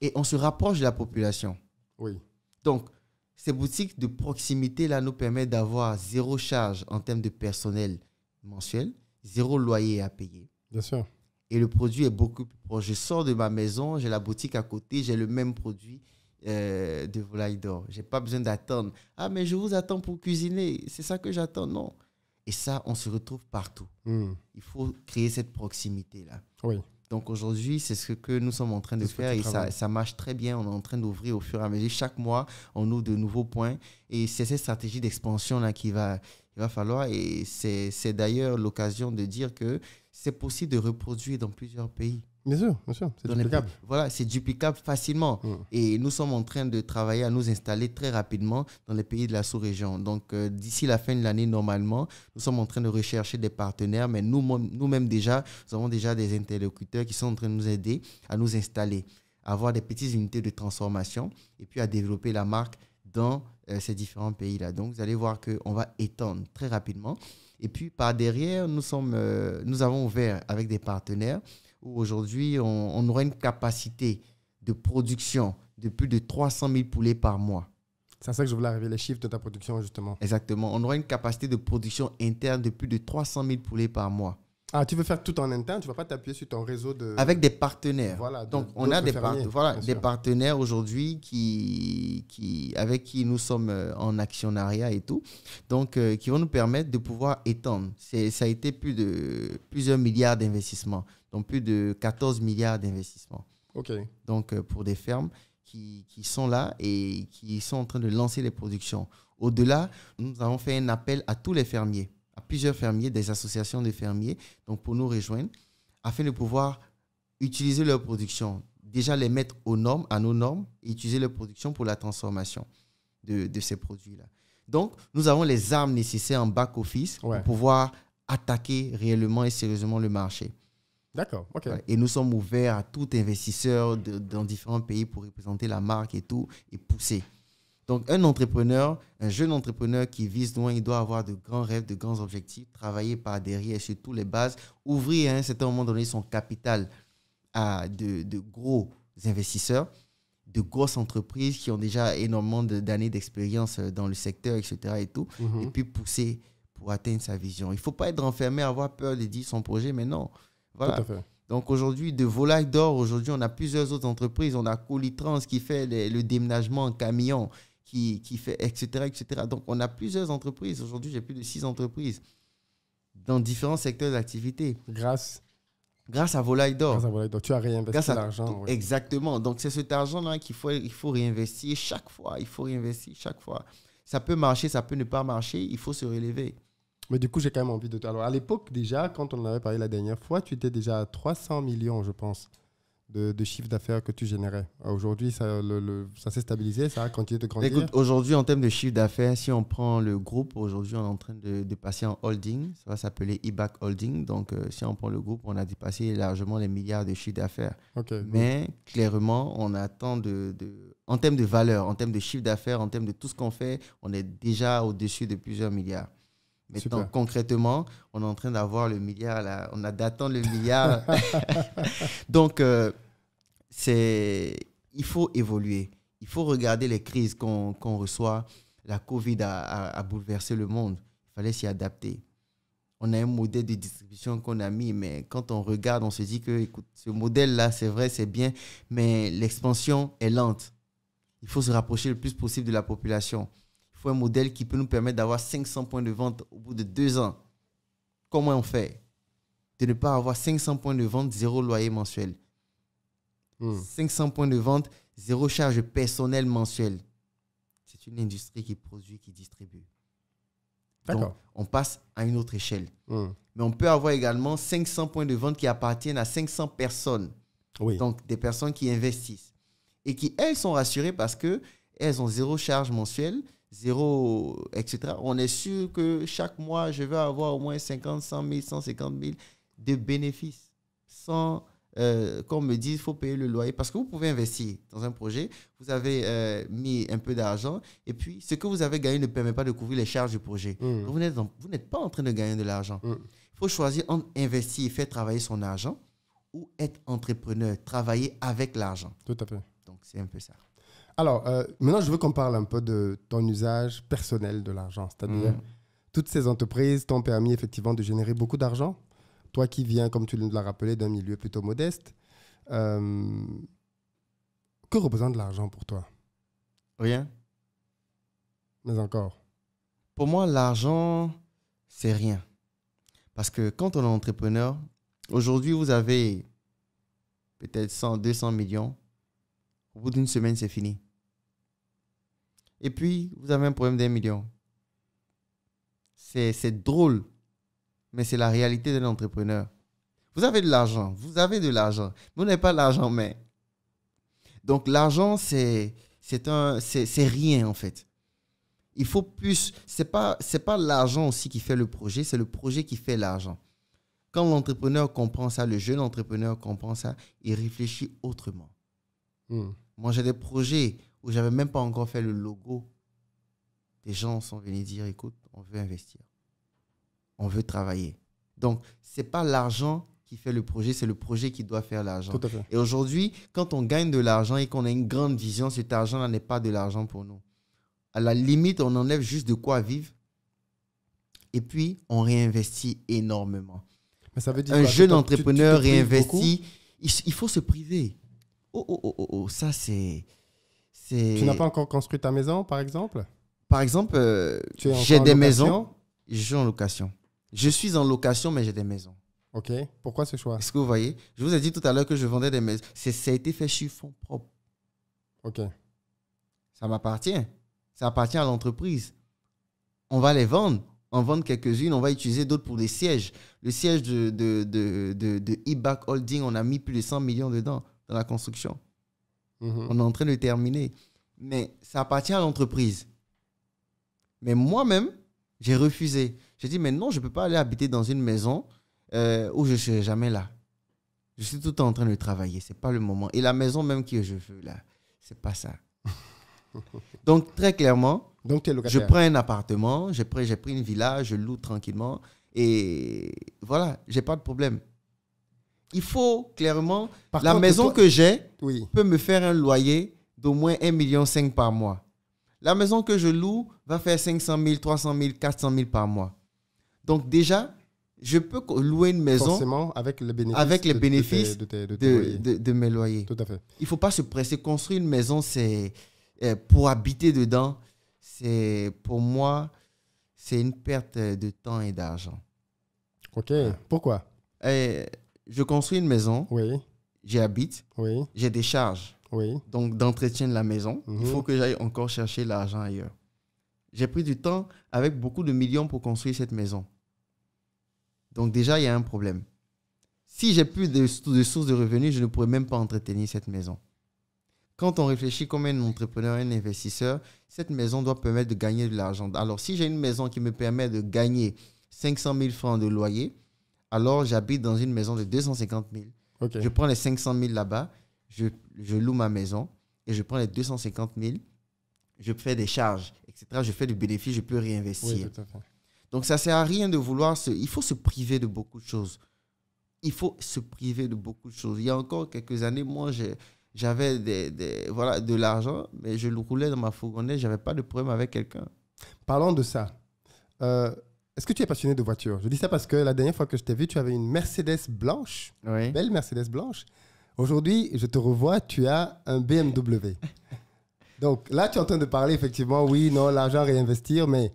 Et on se rapproche de la population. Oui. Donc, ces boutiques de proximité-là nous permettent d'avoir zéro charge en termes de personnel mensuel, zéro loyer à payer. Bien sûr. Et le produit est beaucoup plus proche. Je sors de ma maison, j'ai la boutique à côté, j'ai le même produit de volaille d'or. Je n'ai pas besoin d'attendre. Ah, mais je vous attends pour cuisiner. C'est ça que j'attends. Non. Et ça, on se retrouve partout. Il faut créer cette proximité-là. Oui. Donc aujourd'hui, c'est ce que nous sommes en train de faire et ça marche très bien. On est en train d'ouvrir au fur et à mesure. Chaque mois, on ouvre de nouveaux points. Et c'est cette stratégie d'expansion-là qu'il va falloir. Et c'est d'ailleurs l'occasion de dire que c'est possible de reproduire dans plusieurs pays. Bien sûr, c'est duplicable. Voilà, c'est duplicable facilement. Et nous sommes en train de travailler à nous installer très rapidement dans les pays de la sous-région. Donc, d'ici la fin de l'année, normalement, nous sommes en train de rechercher des partenaires, mais nous-mêmes déjà, nous avons déjà des interlocuteurs qui sont en train de nous aider à nous installer, à avoir des petites unités de transformation et puis à développer la marque dans ces différents pays-là. Donc, vous allez voir qu'on va étendre très rapidement. Et puis, par derrière, nous avons ouvert avec des partenaires où aujourd'hui, on aura une capacité de production de plus de 300 000 poulets par mois. C'est à ça que je voulais arriver, les chiffres de ta production, justement. Exactement. On aura une capacité de production interne de plus de 300 000 poulets par mois. Ah, tu veux faire tout en interne, tu ne vas pas t'appuyer sur ton réseau de... Avec des partenaires. Voilà, Donc, on a des fermiers, partenaires aujourd'hui avec qui nous sommes en actionnariat et tout, donc qui vont nous permettre de pouvoir étendre. Ça a été plusieurs milliards d'investissements, donc plus de 14 milliards d'investissements. OK. Donc, pour des fermes qui sont là et qui sont en train de lancer les productions. Au-delà, nous avons fait un appel à tous les fermiers, à plusieurs fermiers, des associations de fermiers, donc pour nous rejoindre, afin de pouvoir utiliser leur production, déjà les mettre aux normes, à nos normes, et utiliser leur production pour la transformation de ces produits-là. Donc, nous avons les armes nécessaires en back-office pour pouvoir attaquer réellement et sérieusement le marché. D'accord, OK. Voilà. Et nous sommes ouverts à tout investisseur dans différents pays pour représenter la marque et tout, et pousser. Donc, un jeune entrepreneur qui vise loin, il doit avoir de grands rêves, de grands objectifs, travailler par derrière sur toutes les bases, ouvrir à un certain moment donné son capital à de gros investisseurs, de grosses entreprises qui ont déjà énormément d'années d'expérience dans le secteur, etc. et tout, et puis pousser pour atteindre sa vision. Il ne faut pas être renfermé, avoir peur de dire son projet, mais non. Voilà. Tout à fait. Donc aujourd'hui, de volaille d'or, aujourd'hui, on a plusieurs autres entreprises. On a Colitrans qui fait le déménagement en camion, qui fait, etc., etc. Donc, on a plusieurs entreprises. Aujourd'hui, j'ai plus de 6 entreprises dans différents secteurs d'activité. Grâce à Volaille d'or. Grâce à Volaille d'or. Tu as réinvesti l'argent. Oui. Exactement. Donc, c'est cet argent-là qu'il faut réinvestir chaque fois. Il faut réinvestir chaque fois. Ça peut marcher, ça peut ne pas marcher. Il faut se relever. Mais du coup, j'ai quand même envie de te... Alors, à l'époque, déjà, quand on en avait parlé la dernière fois, tu étais déjà à 300 millions, je pense, de chiffre d'affaires que tu générais. Aujourd'hui, ça s'est stabilisé, ça a continué de grandir. Écoute, aujourd'hui, en termes de chiffre d'affaires, si on prend le groupe, aujourd'hui, on est en train de passer en holding. Ça va s'appeler IBAC Holding. Donc, si on prend le groupe, on a dépassé largement les milliards de chiffre d'affaires. Okay, mais clairement, on attend en termes de valeur, en termes de chiffre d'affaires, en termes de tout ce qu'on fait, on est déjà au-dessus de plusieurs milliards. Maintenant, super. Concrètement, on est en train d'avoir le milliard, là. On a d'attendre le milliard. Donc, il faut évoluer. Il faut regarder les crises qu'on reçoit. La COVID a bouleversé le monde. Il fallait s'y adapter. On a un modèle de distribution qu'on a mis, mais quand on regarde, on se dit que, écoute, ce modèle-là, c'est vrai, c'est bien, mais l'expansion est lente. Il faut se rapprocher le plus possible de la population. Il faut un modèle qui peut nous permettre d'avoir 500 points de vente au bout de 2 ans. Comment on fait? De ne pas avoir 500 points de vente, 0 loyer mensuel. 500 points de vente, 0 charge personnelle mensuelle. C'est une industrie qui produit, qui distribue. Donc, on passe à une autre échelle. Mais on peut avoir également 500 points de vente qui appartiennent à 500 personnes. Oui. Donc, des personnes qui investissent. Et qui, elles, sont rassurées parce qu'elles ont 0 charge mensuelle, 0, etc. On est sûr que chaque mois, je vais avoir au moins 50, 100 000, 150 000 de bénéfices. Sans, qu'on me dise, il faut payer le loyer. Parce que vous pouvez investir dans un projet, vous avez mis un peu d'argent, et puis ce que vous avez gagné ne permet pas de couvrir les charges du projet. Donc, vous n'êtes pas en train de gagner de l'argent. Il faut choisir entre investir et faire travailler son argent ou être entrepreneur, travailler avec l'argent. Tout à fait. Donc, c'est un peu ça. Alors, maintenant, je veux qu'on parle un peu de ton usage personnel de l'argent. C'est-à-dire, toutes ces entreprises t'ont permis effectivement de générer beaucoup d'argent. Toi qui viens, comme tu l'as rappelé, d'un milieu plutôt modeste, que représente l'argent pour toi? Rien. Mais encore? Pour moi, l'argent, c'est rien. Parce que quand on est entrepreneur, aujourd'hui, vous avez peut-être 100, 200 millions. Au bout d'une semaine, c'est fini. Et puis, vous avez un problème d'1 million. C'est drôle, mais c'est la réalité d'un entrepreneur. Vous avez de l'argent, mais vous n'avez pas l'argent, mais... Donc, l'argent, c'est rien, en fait. Il faut plus... C'est pas l'argent aussi qui fait le projet, c'est le projet qui fait l'argent. Quand l'entrepreneur comprend ça, le jeune entrepreneur comprend ça, il réfléchit autrement. Moi, j'ai des projets où je n'avais même pas encore fait le logo. Des gens sont venus dire, écoute, on veut investir. On veut travailler. Donc, ce n'est pas l'argent qui fait le projet, c'est le projet qui doit faire l'argent. Tout à fait. Et aujourd'hui, quand on gagne de l'argent et qu'on a une grande vision, cet argent-là n'est pas de l'argent pour nous. À la limite, on enlève juste de quoi vivre et puis on réinvestit énormément. Mais ça veut dire un quoi? jeune Tu te entrepreneur prives réinvesti, il faut se priver. Ça c'est... Tu n'as pas encore construit ta maison, par exemple? Par exemple, Tu es encore j'ai en des location? maisons, je suis en location. Je suis en location, mais j'ai des maisons. Ok. Pourquoi ce choix? Est-ce que vous voyez? Je vous ai dit tout à l'heure que je vendais des maisons. Ça a été fait sur fonds propres. Ok. Ça m'appartient. Ça appartient à l'entreprise. On va les vendre. On va vendre quelques-unes, on va utiliser d'autres pour des sièges. Le siège de eBack Holding, on a mis plus de 100 millions dedans, dans la construction. Mhm. On est en train de terminer. Mais ça appartient à l'entreprise. Mais moi-même, j'ai refusé. J'ai dit, mais non, je ne peux pas aller habiter dans une maison où je ne serai jamais là. Je suis tout le temps en train de travailler. Ce n'est pas le moment. Et la maison même que je veux, là, ce n'est pas ça. Donc, très clairement, Donc, tu es je locataire. prends un appartement, j'ai pris une villa, je loue tranquillement. Et voilà, je n'ai pas de problème. Il faut clairement... Par la contre, maison toi- que j'ai Oui. peut me faire un loyer d'au moins 1,5 million par mois. La maison que je loue va faire 500 000, 300 000, 400 000 par mois. Donc déjà, je peux louer une maison Forcément, avec les bénéfices, avec les bénéfices de tes loyers. de mes loyers. Tout à fait. Il ne faut pas se presser. Construire une maison, c'est pour habiter dedans, pour moi, c'est une perte de temps et d'argent. Ok. Pourquoi? Je construis une maison, Oui. j'y habite, Oui. j'ai des charges. Oui. Donc, d'entretien de la maison, il faut que j'aille encore chercher l'argent ailleurs. J'ai pris du temps avec beaucoup de millions pour construire cette maison. Donc, déjà, il y a un problème. Si j'ai plus de sources de revenus, je ne pourrais même pas entretenir cette maison. Quand on réfléchit comme un entrepreneur, un investisseur, cette maison doit permettre de gagner de l'argent. Alors, si j'ai une maison qui me permet de gagner 500 000 francs de loyer, alors j'habite dans une maison de 250 000. Ok. Je prends les 500 000 là-bas, je loue ma maison et je prends les 250 000, je fais des charges, etc. Je fais du bénéfice, je peux réinvestir. Oui, tout à fait. Donc, ça ne sert à rien de vouloir il faut se priver de beaucoup de choses. Il faut se priver de beaucoup de choses. Il y a encore quelques années, moi, j'avais voilà, de l'argent, mais je le roulais dans ma fourgonnette, je n'avais pas de problème avec quelqu'un. Parlons de ça. Est-ce que tu es passionné de voitures? Je dis ça parce que la dernière fois que je t'ai vu, tu avais une Mercedes blanche, Oui. belle Mercedes blanche. Aujourd'hui, je te revois, tu as un BMW. Donc là, tu es en train de parler effectivement, oui, non, l'argent réinvestir, mais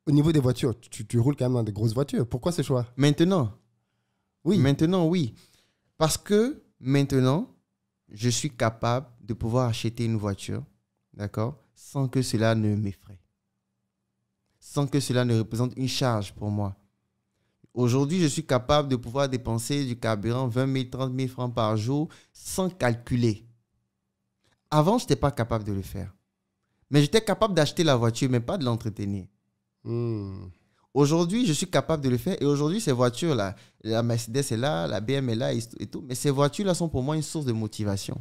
au niveau des voitures, tu roules quand même dans des grosses voitures. Pourquoi ce choix? Maintenant, Oui. Maintenant, oui. Parce que maintenant, je suis capable de pouvoir acheter une voiture, d'accord, sans que cela ne m'effraie. Sans que cela ne représente une charge pour moi. Aujourd'hui, je suis capable de pouvoir dépenser du carburant 20 000, 30 000 francs par jour sans calculer. Avant, je n'étais pas capable de le faire. Mais j'étais capable d'acheter la voiture, mais pas de l'entretenir. Aujourd'hui, je suis capable de le faire. Et aujourd'hui, ces voitures-là, la Mercedes est là, la BM est là et tout. Mais ces voitures-là sont pour moi une source de motivation.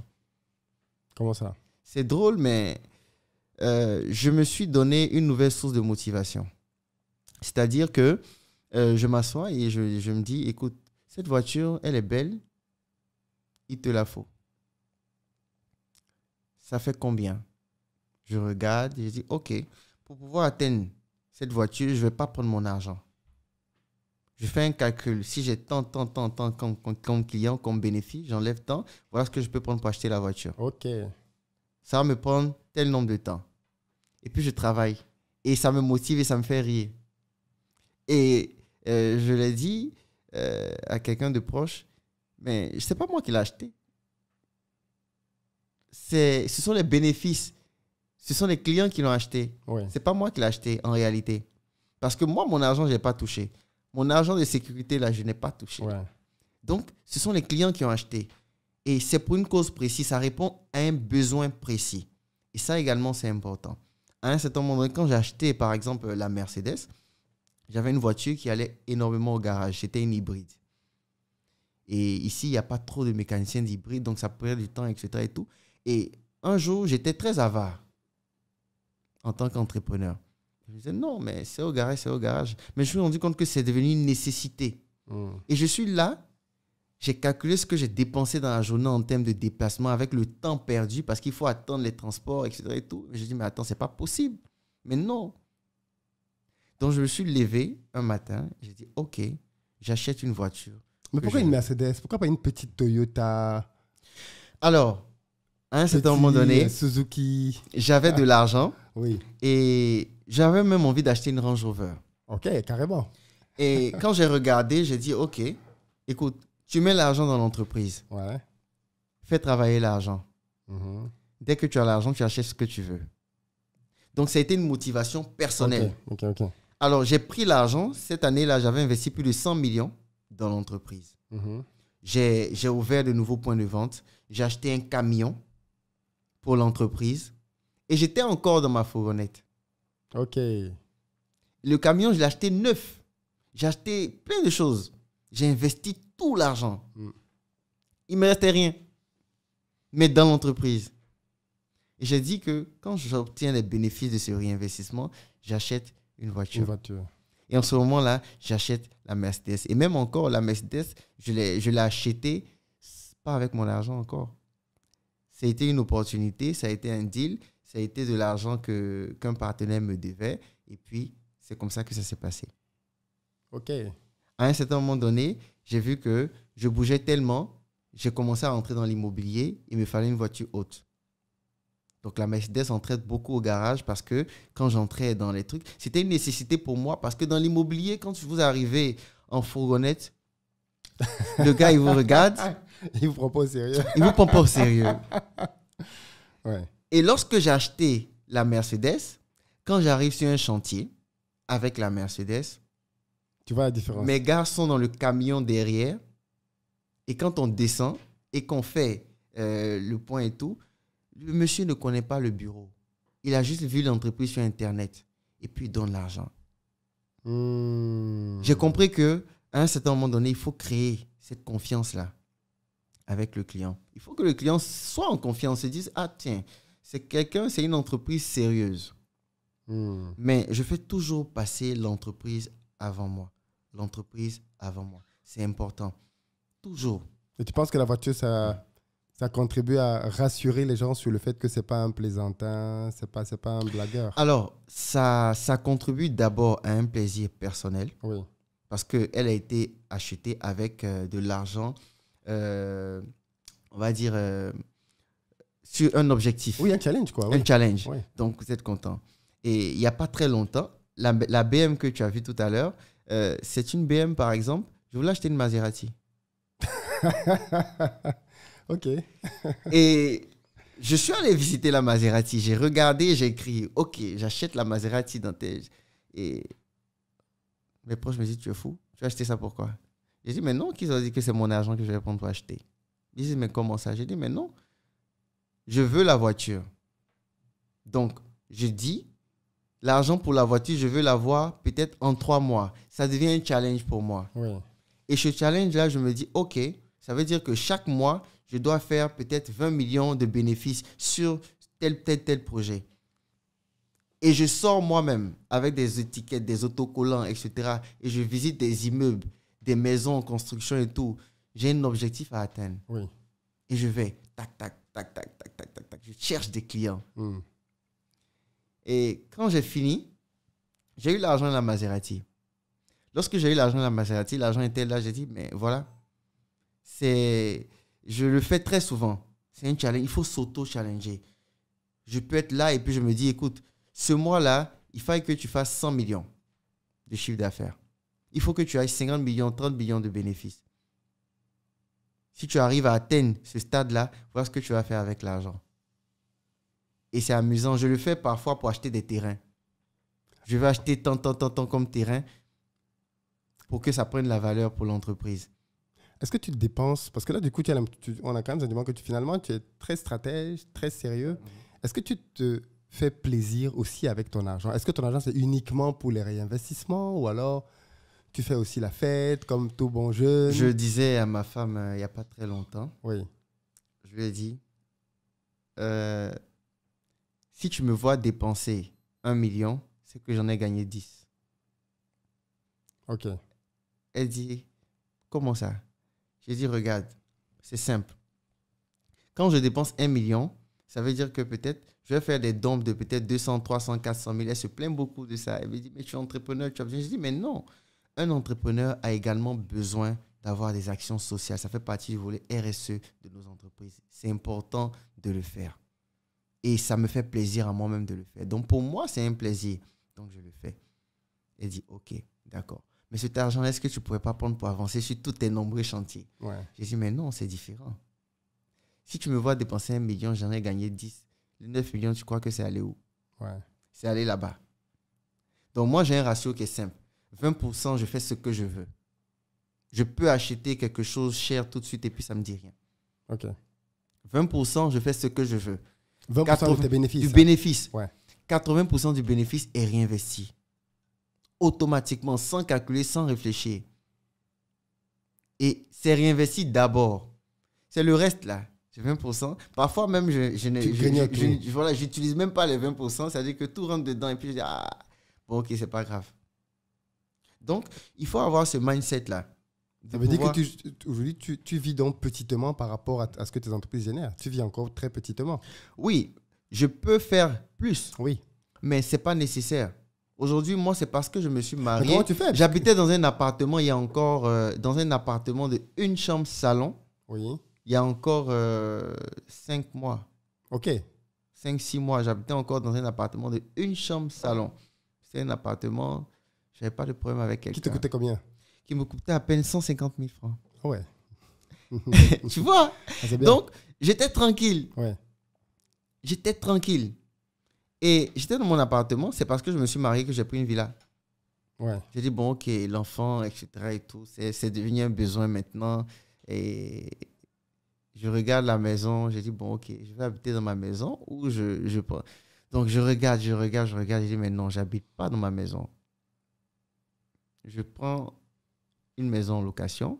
Comment ça? C'est drôle, mais je me suis donné une nouvelle source de motivation. C'est-à-dire que je m'assois et je me dis, écoute, cette voiture, elle est belle, il te la faut. Ça fait combien? Je regarde et je dis, OK, pour pouvoir atteindre cette voiture, je ne vais pas prendre mon argent. Je fais un calcul. Si j'ai tant comme client, comme bénéfice, j'enlève tant, voilà ce que je peux prendre pour acheter la voiture. Ok. Ça va me prendre tel nombre de temps. Et puis, je travaille. Et ça me motive et ça me fait rire. Et je l'ai dit à quelqu'un de proche, mais ce n'est pas moi qui l'ai acheté. Ce sont les bénéfices. Ce sont les clients qui l'ont acheté. Oui. Ce n'est pas moi qui l'ai acheté en réalité. Parce que moi, mon argent, je n'ai pas touché. Mon argent de sécurité, là, je n'ai pas touché. Ouais. Donc, ce sont les clients qui ont acheté. Et c'est pour une cause précise. Ça répond à un besoin précis. Et ça également, c'est important. À un certain moment donné, quand j'ai acheté, par exemple, la Mercedes, j'avais une voiture qui allait énormément au garage. C'était une hybride. Et ici, il n'y a pas trop de mécaniciens d'hybride, donc ça prenait du temps, etc. Et tout. Et un jour, j'étais très avare en tant qu'entrepreneur. Je me disais, non, mais c'est au garage, c'est au garage. Mais je me suis rendu compte que c'est devenu une nécessité. Et je suis là, j'ai calculé ce que j'ai dépensé dans la journée en termes de déplacement avec le temps perdu parce qu'il faut attendre les transports, etc. Et tout. Je dis, mais attends, c'est pas possible. Mais non. Donc, je me suis levé un matin, j'ai dit, OK, j'achète une voiture. Mais pourquoi une Mercedes? Pourquoi pas une petite Toyota? Alors, à un certain moment donné, Suzuki. j'avais de l'argent Oui. et j'avais même envie d'acheter une Range Rover. Ok, carrément. Et quand j'ai regardé, j'ai dit, OK, écoute, tu mets l'argent dans l'entreprise. Ouais. Fais travailler l'argent. Mhm. Dès que tu as l'argent, tu achètes ce que tu veux. Donc, ça a été une motivation personnelle. Ok. Alors, j'ai pris l'argent. Cette année-là, j'avais investi plus de 100 millions dans l'entreprise. Mhm. J'ai ouvert de nouveaux points de vente. J'ai acheté un camion pour l'entreprise. Et j'étais encore dans ma fourgonnette. Ok. Le camion, je l'ai acheté neuf. J'ai acheté plein de choses. J'ai investi tout l'argent. Mm. Il ne me restait rien. Mais dans l'entreprise. Et j'ai dit que quand j'obtiens les bénéfices de ce réinvestissement, j'achète une voiture. Une voiture. Et en ce moment-là, j'achète la Mercedes. Et même encore, la Mercedes, je l'ai achetée pas avec mon argent encore. Ça a été une opportunité, ça a été un deal, ça a été de l'argent qu'un partenaire me devait. Et puis, c'est comme ça que ça s'est passé. Ok. À un certain moment donné, j'ai vu que je bougeais tellement, j'ai commencé à rentrer dans l'immobilier. Il me fallait une voiture haute. Donc, la Mercedes entrait beaucoup au garage parce que quand j'entrais dans les trucs, c'était une nécessité pour moi parce que dans l'immobilier, quand vous arrivez en fourgonnette, le gars, il vous regarde. Il vous prend pas au sérieux. Il ne vous prend pas au sérieux. Ouais. Et lorsque j'ai acheté la Mercedes, quand j'arrive sur un chantier avec la Mercedes, Tu vois la différence. mes gars sont dans le camion derrière. Et quand on descend et qu'on fait le point et tout, le monsieur ne connaît pas le bureau. Il a juste vu l'entreprise sur Internet. Et puis, il donne l'argent. Hmm. J'ai compris qu'à un certain moment donné, il faut créer cette confiance-là avec le client. Il faut que le client soit en confiance, se dise, ah tiens, c'est une entreprise sérieuse. Hmm. Mais je fais toujours passer l'entreprise avant moi. L'entreprise avant moi. C'est important. Toujours. Et tu penses que la voiture, ça contribue à rassurer les gens sur le fait que c'est pas un plaisantin, c'est pas un blagueur? Alors, ça contribue d'abord à un plaisir personnel Oui. parce qu'elle a été achetée avec de l'argent, on va dire, sur un objectif. Oui, un challenge, quoi. Un Oui. challenge. Oui. Donc, vous êtes content. Et il n'y a pas très longtemps, la BM que tu as vue tout à l'heure, c'est une BM, par exemple. Je voulais acheter une Maserati. Ok. Et je suis allé visiter la Maserati. J'ai regardé, j'ai écrit, OK, j'achète la Maserati dans tes... Et mes proches me disent, tu es fou? Tu vas acheter ça pourquoi? J'ai dit, mais non, qu'ils ont dit que c'est mon argent que je vais prendre pour acheter. Ils disent, mais comment ça? J'ai dit, mais non, je veux la voiture. Donc, je dis, l'argent pour la voiture, je veux l'avoir peut-être en 3 mois. Ça devient un challenge pour moi. Oui. Et ce challenge-là, je me dis, OK, ça veut dire que chaque mois, je dois faire peut-être 20 millions de bénéfices sur tel projet. Et je sors moi-même avec des étiquettes, des autocollants, etc. Et je visite des immeubles, des maisons en construction et tout. J'ai un objectif à atteindre. Oui. Et je vais, tac, tac, tac, tac, tac, tac, tac, tac. Je cherche des clients. Hmm. Et quand j'ai fini, j'ai eu l'argent de la Maserati. Lorsque j'ai eu l'argent de la Maserati, l'argent était là, j'ai dit, mais voilà, je le fais très souvent. C'est un challenge, il faut s'auto-challenger. Je peux être là et puis je me dis, écoute, ce mois-là, il faut que tu fasses 100 millions de chiffre d'affaires. Il faut que tu ailles 50 millions, 30 millions de bénéfices. Si tu arrives à atteindre ce stade-là, voilà ce que tu vas faire avec l'argent. Et c'est amusant. Je le fais parfois pour acheter des terrains. Je vais acheter tant comme terrain pour que ça prenne la valeur pour l'entreprise. Est-ce que tu te dépenses? Parce que là, du coup, on a quand même le sentiment que finalement, tu es très stratège, très sérieux. Est-ce que tu te fais plaisir aussi avec ton argent? Est-ce que ton argent, c'est uniquement pour les réinvestissements ou alors tu fais aussi la fête comme tout bon jeune? Je disais à ma femme il n'y a pas très longtemps, Oui. je lui ai dit, si tu me vois dépenser 1 million, c'est que j'en ai gagné 10. OK. Elle dit, comment ça? J'ai dit, regarde, c'est simple. Quand je dépense 1 million, ça veut dire que peut-être, je vais faire des dons de peut-être 200, 300, 400 000. Elle se plaint beaucoup de ça. Elle me dit, mais tu es entrepreneur, tu as besoin. Je dis, mais non. un entrepreneur a également besoin d'avoir des actions sociales. Ça fait partie du volet RSE de nos entreprises. C'est important de le faire. Et ça me fait plaisir à moi-même de le faire. Donc, pour moi, c'est un plaisir. Donc, je le fais. Elle dit, OK, d'accord. Mais cet argent, est-ce que tu ne pourrais pas prendre pour avancer sur tous tes nombreux chantiers? Ouais. J'ai dit, mais non, c'est différent. Si tu me vois dépenser 1 million, j'en ai gagné 10. Les 9 millions, tu crois que c'est allé où? Ouais. C'est aller là-bas. Donc, moi, j'ai un ratio qui est simple. 20%, je fais ce que je veux. Je peux acheter quelque chose cher tout de suite et puis ça ne me dit rien. OK. 20%, je fais ce que je veux. 20% de tes bénéfices. Du hein. bénéfice. Ouais. 80% du bénéfice est réinvesti. Automatiquement, sans calculer, sans réfléchir. Et c'est réinvesti d'abord. C'est le reste là. C'est 20%. Parfois même, voilà, j'utilise même pas les 20%. C'est-à-dire que tout rentre dedans et puis je dis, ah, bon, ok, c'est pas grave. Donc, il faut avoir ce mindset-là. Ça veut dire que aujourd'hui, tu vis donc petitement par rapport à ce que tes entreprises génèrent. Tu vis encore très petitement. Oui, je peux faire plus, Oui. mais ce n'est pas nécessaire. Aujourd'hui, moi, c'est parce que je me suis Mais marié. comment tu fais? J'habitais dans un appartement, il y a encore, dans un appartement de une chambre salon, Oui. il y a encore 5 mois. OK. 5-6 mois, j'habitais encore dans un appartement de une chambre salon. C'est un appartement, je n'avais pas de problème avec quelqu'un. Qui te coûtait combien? Qui me coûtait à peine 150 000 francs. Ouais. Tu vois? Ah, c'est bien. Donc, j'étais tranquille. Ouais. J'étais tranquille. Et j'étais dans mon appartement, c'est parce que je me suis marié que j'ai pris une villa. Ouais. J'ai dit, bon, ok, l'enfant, etc. et tout, c'est devenu un besoin maintenant. Et je regarde la maison, j'ai dit, bon, ok, je vais habiter dans ma maison ou je prends. Donc, je regarde, j'ai dit, mais non, j'habite pas dans ma maison. Je prends une maison en location.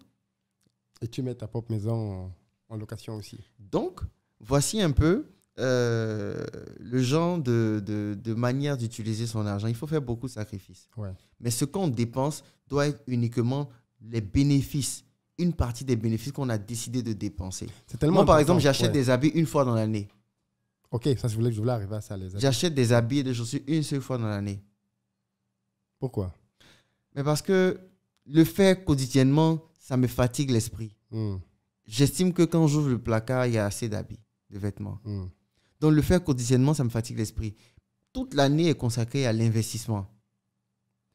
Et tu mets ta propre maison en location aussi. Donc, voici un peu le genre de manière d'utiliser son argent. Il faut faire beaucoup de sacrifices. Ouais. Mais ce qu'on dépense doit être uniquement les bénéfices, une partie des bénéfices qu'on a décidé de dépenser. C'est tellement Moi, par important. exemple, j'achète Ouais. des habits une fois dans l'année. OK, ça, je voulais arriver à ça, les amis. J'achète des habits et des chaussures une seule fois dans l'année. Pourquoi? Mais parce que le faire quotidiennement, ça me fatigue l'esprit. J'estime que quand j'ouvre le placard, il y a assez d'habits, de vêtements. Donc, le faire quotidiennement, ça me fatigue l'esprit. Toute l'année est consacrée à l'investissement.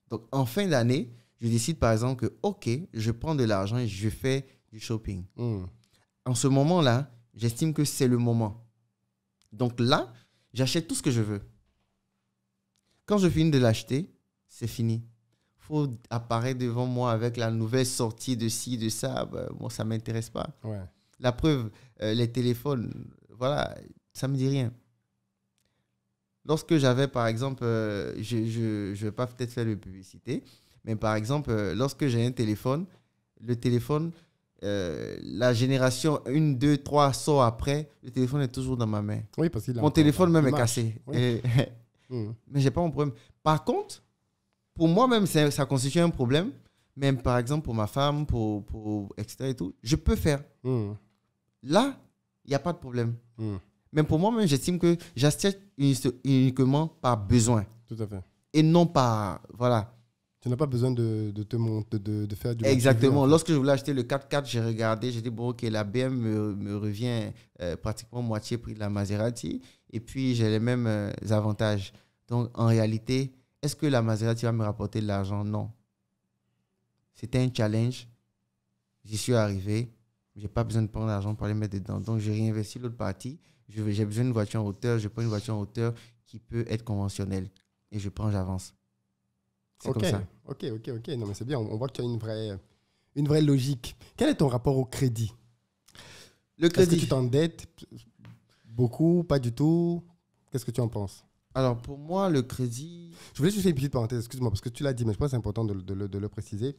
Donc, en fin d'année, je décide par exemple que, OK, je prends de l'argent et je fais du shopping. En ce moment-là, j'estime que c'est le moment. Donc là, j'achète tout ce que je veux. Quand je finis de l'acheter, c'est fini. Il faut apparaître devant moi avec la nouvelle sortie de ci, de ça. Moi, ça ne m'intéresse pas. Ouais. La preuve, les téléphones, voilà, ça ne me dit rien. Lorsque j'avais, par exemple, je ne vais pas peut-être faire de publicité, mais par exemple, lorsque j'ai un téléphone, le téléphone, la génération 1, 2, 3 sort après, le téléphone est toujours dans ma main. Oui, parce qu'il a Mon encore- téléphone même il est marche. cassé. Oui. Mais je n'ai pas mon problème. Par contre, pour moi-même, ça constitue un problème. Même par exemple, pour ma femme, pour etc. et tout, je peux faire. Là, il n'y a pas de problème. Mais pour moi-même, j'estime que j'achète uniquement par besoin Tout à fait. et non par... Voilà. Tu n'as pas besoin de te monter, de faire du... Exactement. en fait. Lorsque je voulais acheter le 4x4, j'ai regardé, j'ai dit, bon, ok, la BM me revient pratiquement moitié prix de la Maserati et puis j'ai les mêmes avantages. Donc, en réalité, est-ce que la Maserati va me rapporter de l'argent? Non. C'était un challenge. J'y suis arrivé. Je n'ai pas besoin de prendre l'argent pour aller mettre dedans. Donc, j'ai réinvesti l'autre partie. J'ai besoin d'une voiture en hauteur. Je prends une voiture en hauteur qui peut être conventionnelle. Et je prends, j'avance. C'est Ok, comme ça. ok. Non, mais c'est bien. On voit que tu as une vraie logique. Quel est ton rapport au crédit? Le Est-ce que crédit. tu t'endettes beaucoup, pas du tout? Qu'est-ce que tu en penses? Alors, pour moi, le crédit... Je voulais juste faire une petite parenthèse, excuse-moi, parce que tu l'as dit, mais je pense que c'est important de le préciser.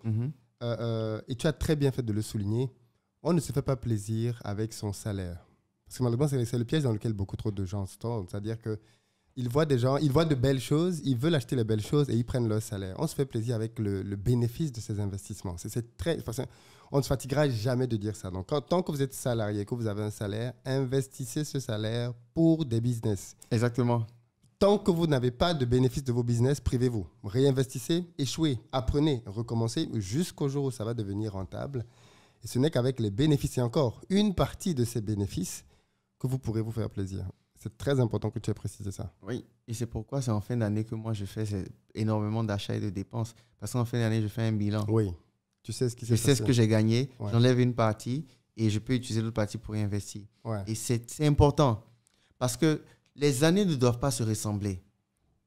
Et tu as très bien fait de le souligner. On ne se fait pas plaisir avec son salaire. Parce que malheureusement, c'est le piège dans lequel beaucoup trop de gens se tombent. C'est-à-dire qu'ils voient des gens, ils voient de belles choses, ils veulent acheter les belles choses et ils prennent leur salaire. On se fait plaisir avec le bénéfice de ces investissements. On ne se fatiguera jamais de dire ça. Donc, tant que vous êtes salarié, que vous avez un salaire, investissez ce salaire pour des business. Exactement. Tant que vous n'avez pas de bénéfice de vos business, privez-vous. Réinvestissez, échouez, apprenez, recommencez jusqu'au jour où ça va devenir rentable. Et ce n'est qu'avec les bénéfices, et encore une partie de ces bénéfices, que vous pourrez vous faire plaisir. C'est très important que tu aies précisé ça. Oui, et c'est pourquoi c'est en fin d'année que moi je fais énormément d'achats et de dépenses. Parce qu'en fin d'année, je fais un bilan. Oui, tu sais ce qui s'est Je passé. sais ce que j'ai gagné, Ouais. j'enlève une partie et je peux utiliser l'autre partie pour y investir. Ouais. Et c'est important parce que les années ne doivent pas se ressembler.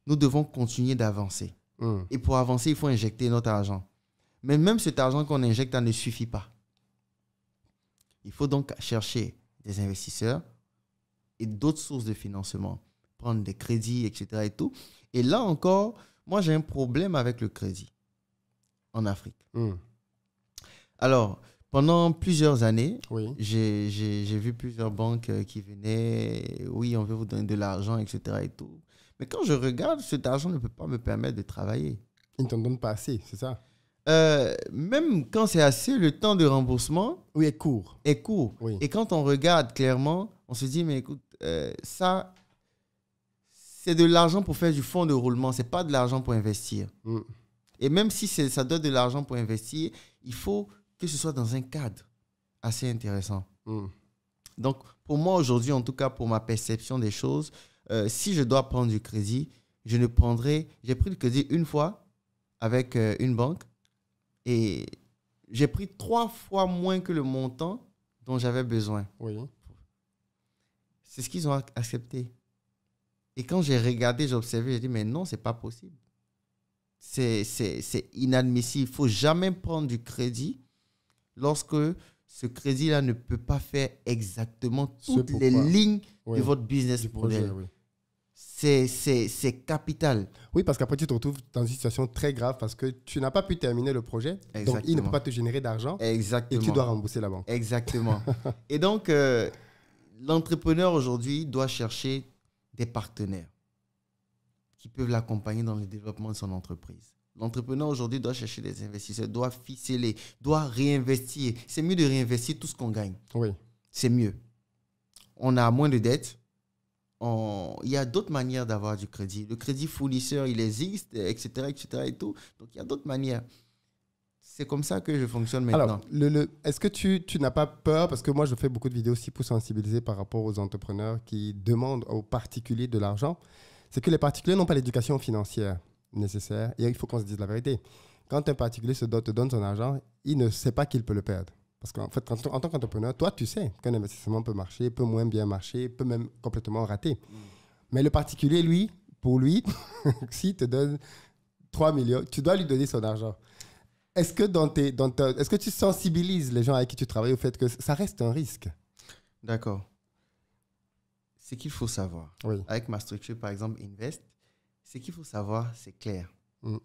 Nous devons continuer d'avancer. Hum. Et pour avancer, il faut injecter notre argent. Mais même cet argent qu'on injecte, ça ne suffit pas. Il faut donc chercher des investisseurs et d'autres sources de financement. Prendre des crédits, etc. Et tout. Et là encore, moi, j'ai un problème avec le crédit en Afrique. Hum. Alors, pendant plusieurs années, Oui. j'ai vu plusieurs banques qui venaient, oui, on veut vous donner de l'argent, etc. et tout. Mais quand je regarde, cet argent ne peut pas me permettre de travailler. Ils ne t'en donnent pas assez, c'est ça? Même quand c'est assez, le temps de remboursement Oui, est court. est court. Oui. Et quand on regarde clairement, on se dit, mais écoute, ça, c'est de l'argent pour faire du fonds de roulement, c'est pas de l'argent pour investir. Hum. Et même si ça donne de l'argent pour investir, il faut que ce soit dans un cadre assez intéressant. Hum. Donc, pour moi, aujourd'hui, en tout cas, pour ma perception des choses, si je dois prendre du crédit, je ne prendrai... J'ai pris le crédit une fois avec une banque et j'ai pris 3 fois moins que le montant dont j'avais besoin. Oui. C'est ce qu'ils ont accepté. Et quand j'ai regardé, j'ai observé, j'ai dit, mais non, c'est pas possible. C'est inadmissible. Il ne faut jamais prendre du crédit lorsque ce crédit-là ne peut pas faire exactement toutes les lignes Oui. de votre business Du projet, model. oui. C'est capital. Oui, parce qu'après, tu te retrouves dans une situation très grave parce que tu n'as pas pu terminer le projet. Donc, il ne Exactement. peut pas te générer d'argent et Exactement. tu dois rembourser la banque. Exactement. Et donc, l'entrepreneur aujourd'hui doit chercher des partenaires qui peuvent l'accompagner dans le développement de son entreprise. L'entrepreneur aujourd'hui doit chercher des investisseurs, doit ficeler, doit réinvestir. C'est mieux de réinvestir tout ce qu'on gagne. Oui. C'est mieux. On a moins de dettes. Il y a d'autres manières d'avoir du crédit. Le crédit fournisseur, il existe, etc., etc. et tout. Donc, il y a d'autres manières. C'est comme ça que je fonctionne maintenant. Alors, est-ce que tu n'as pas peur, parce que moi, je fais beaucoup de vidéos aussi pour sensibiliser par rapport aux entrepreneurs qui demandent aux particuliers de l'argent, c'est que les particuliers n'ont pas l'éducation financière nécessaire. Et il faut qu'on se dise la vérité. Quand un particulier te donne son argent, il ne sait pas qu'il peut le perdre. Parce qu'en fait, en tant qu'entrepreneur, toi, tu sais qu'un investissement peut marcher, peut moins bien marcher, peut même complètement rater. Mais le particulier, lui, pour lui, s'il te donne 3 millions, tu dois lui donner son argent. Est-ce que, est-ce que tu sensibilises les gens avec qui tu travailles au fait que ça reste un risque? D'accord. Ce qu'il faut savoir, Oui. avec ma structure, par exemple, Invest, ce qu'il faut savoir, c'est clair. Mm.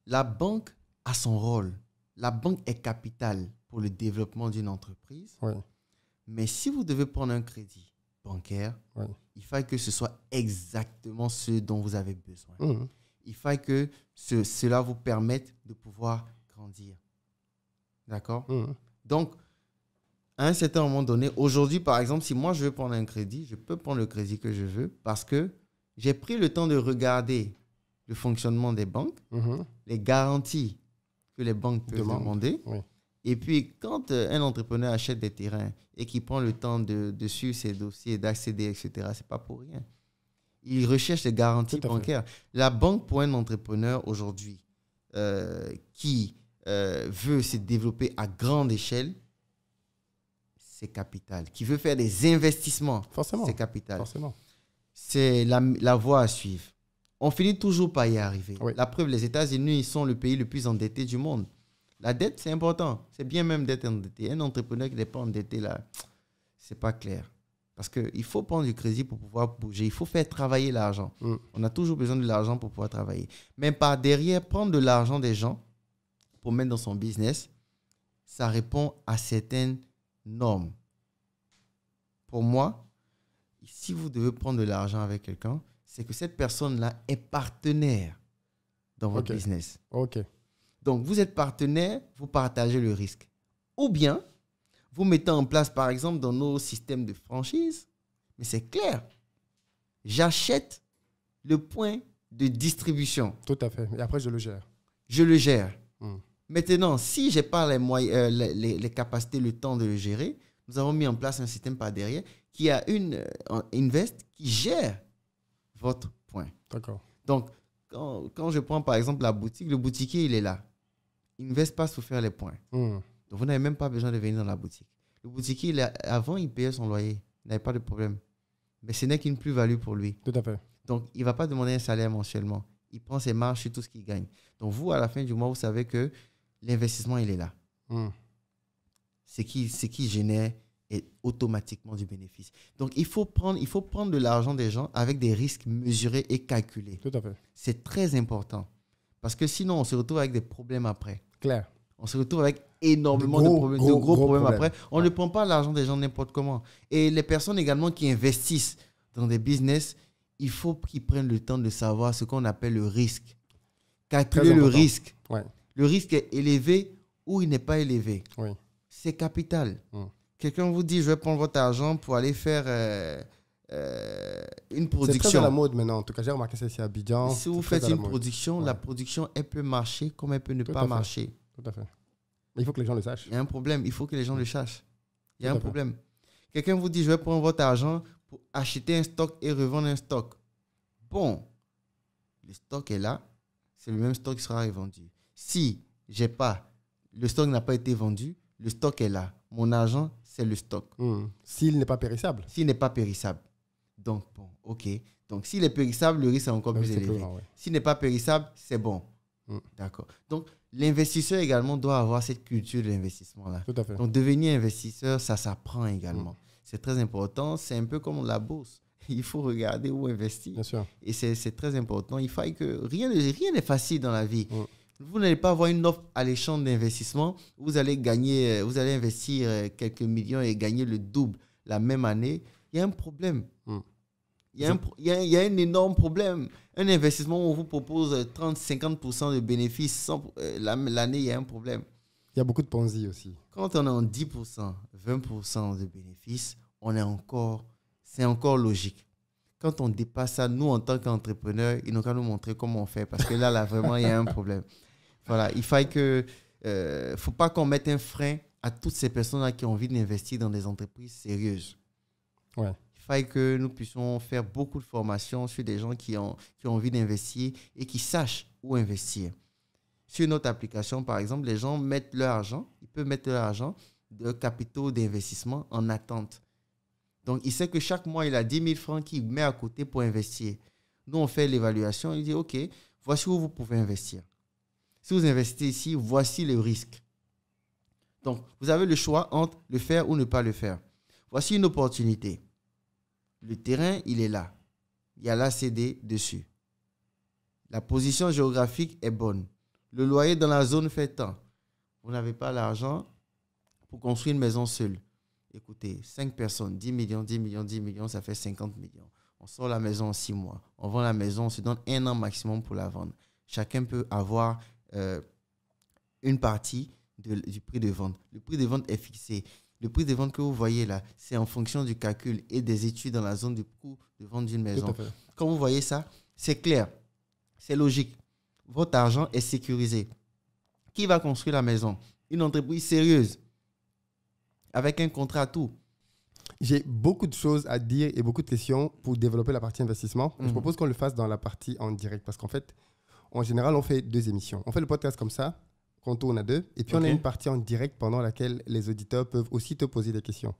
La banque a son rôle. La banque est capitale pour le développement d'une entreprise. Oui. Mais si vous devez prendre un crédit bancaire, Oui. il faut que ce soit exactement ce dont vous avez besoin. Mm. Il faut que cela vous permette de pouvoir grandir. D'accord? Mm. Donc, à un certain moment donné, aujourd'hui, par exemple, si moi je veux prendre un crédit, je peux prendre le crédit que je veux parce que j'ai pris le temps de regarder le fonctionnement des banques, Mhm. les garanties que les banques peuvent demander. Oui. Et puis, quand un entrepreneur achète des terrains et qu'il prend le temps de suivre ses dossiers, d'accéder, etc., ce n'est pas pour rien. Il recherche des garanties bancaires. La banque, pour un entrepreneur aujourd'hui qui veut se développer à grande échelle, c'est capital. Qui veut faire des investissements, c'est capital. Forcément. C'est la voie à suivre. On finit toujours par y arriver. Oui. La preuve, les États-Unis, ils sont le pays le plus endetté du monde. La dette, c'est important. C'est bien même d'être endetté. Un entrepreneur qui n'est pas endetté, là, c'est pas clair. Parce qu'il faut prendre du crédit pour pouvoir bouger. Il faut faire travailler l'argent. Mm. On a toujours besoin de l'argent pour pouvoir travailler. Mais par derrière, prendre de l'argent des gens pour mettre dans son business, ça répond à certaines normes. Pour moi, si vous devez prendre de l'argent avec quelqu'un, c'est que cette personne-là est partenaire dans votre business. OK. Donc, vous êtes partenaire, vous partagez le risque. Ou bien, vous mettez en place, par exemple, dans nos systèmes de franchise, mais c'est clair, j'achète le point de distribution. Tout à fait. Et après, je le gère. Je le gère. Mm. Maintenant, si je n'ai pas les, les capacités, le temps de le gérer, nous avons mis en place un système par derrière qui a une Invest qui gère votre point. D'accord. Donc, quand je prends par exemple la boutique, le boutiquier, il est là. Invest passe pour faire les points. Mm. Donc, vous n'avez même pas besoin de venir dans la boutique. Le boutiquier, avant, il payait son loyer. Il n'avait pas de problème. Mais ce n'est qu'une plus-value pour lui. Tout à fait. Donc, il ne va pas demander un salaire mensuellement. Il prend ses marges sur tout ce qu'il gagne. Donc, vous, à la fin du mois, vous savez que l'investissement, il est là. Mm. Ce qui génère automatiquement du bénéfice. Donc, il faut prendre de l'argent des gens avec des risques mesurés et calculés. Tout à fait. C'est très important. Parce que sinon, on se retrouve avec des problèmes après. Clair. On se retrouve avec énormément de gros problèmes après. On ne prend pas l'argent des gens n'importe comment. Et les personnes également qui investissent dans des business, il faut qu'ils prennent le temps de savoir ce qu'on appelle le risque. Calculer le risque. Ouais. Le risque est élevé ou il n'est pas élevé. Oui. C'est capital. Mm. Quelqu'un vous dit, je vais prendre votre argent pour aller faire une production. C'est très à la mode maintenant. En tout cas, j'ai remarqué ça ici à Abidjan. Si vous faites une production, la production, elle peut marcher comme elle peut ne pas marcher. Tout à fait. Mais il faut que les gens le sachent. Il y a un problème. Il faut que les gens le sachent. Il y a un problème. Quelqu'un vous dit, je vais prendre votre argent pour acheter un stock et revendre un stock. Bon, le stock est là. C'est le même stock qui sera revendu. Si le stock n'a pas été vendu, le stock est là. Mon argent, c'est le stock. S'il n'est pas périssable. S'il n'est pas périssable. Donc, bon, OK. Donc, s'il est périssable, le risque est encore plus élevé. S'il n'est pas périssable, c'est bon. D'accord. Donc, l'investisseur également doit avoir cette culture de l'investissement-là. Tout à fait. Donc, devenir investisseur, ça s'apprend également. C'est très important. C'est un peu comme la bourse. Il faut regarder où investir. Bien sûr. Et c'est très important. Il faut que rien n'est facile dans la vie. Vous n'allez pas avoir une offre alléchante d'investissement. Vous allez investir quelques millions et gagner le double la même année. Il y a un problème. Il y a un énorme problème. Un investissement où on vous propose 30-50% de bénéfices, l'année, il y a un problème. Il y a beaucoup de Ponzi aussi. Quand on est en 10%, 20% de bénéfices, c'est encore logique. Quand on dépasse ça, nous, en tant qu'entrepreneurs, ils n'ont qu'à nous montrer comment on fait. Parce que là, vraiment, il y a un problème. Voilà, il faut pas qu'on mette un frein à toutes ces personnes-là qui ont envie d'investir dans des entreprises sérieuses. Ouais. Il faille que nous puissions faire beaucoup de formations sur des gens qui ont envie d'investir et qui sachent où investir. Sur notre application, par exemple, les gens mettent leur argent, ils peuvent mettre leur argent de capitaux d'investissement en attente. Donc, il sait que chaque mois, il a 10 000 francs qu'il met à côté pour investir. Nous, on fait l'évaluation. Il dit, OK, voici où vous pouvez investir. Si vous investissez ici, voici le risque. Donc, vous avez le choix entre le faire ou ne pas le faire. Voici une opportunité. Le terrain, il est là. Il y a l'ACD dessus. La position géographique est bonne. Le loyer dans la zone fait tant. Vous n'avez pas l'argent pour construire une maison seule. Écoutez, 5 personnes, 10 millions, 10 millions, 10 millions, ça fait 50 millions. On sort la maison en 6 mois. On vend la maison, on se donne 1 an maximum pour la vendre. Chacun peut avoir une partie du prix de vente. Le prix de vente est fixé. Le prix de vente que vous voyez là, c'est en fonction du calcul et des études dans la zone du coût de vente d'une maison. Quand vous voyez ça, c'est clair, c'est logique. Votre argent est sécurisé. Qui va construire la maison? Une entreprise sérieuse, avec un contrat à tout. J'ai beaucoup de choses à dire et beaucoup de questions pour développer la partie investissement. Je propose qu'on le fasse dans la partie en direct parce qu'en fait, en général, on fait 2 émissions. On fait le podcast comme ça, qu'on tourne à 2, et puis on a une partie en direct pendant laquelle les auditeurs peuvent aussi te poser des questions.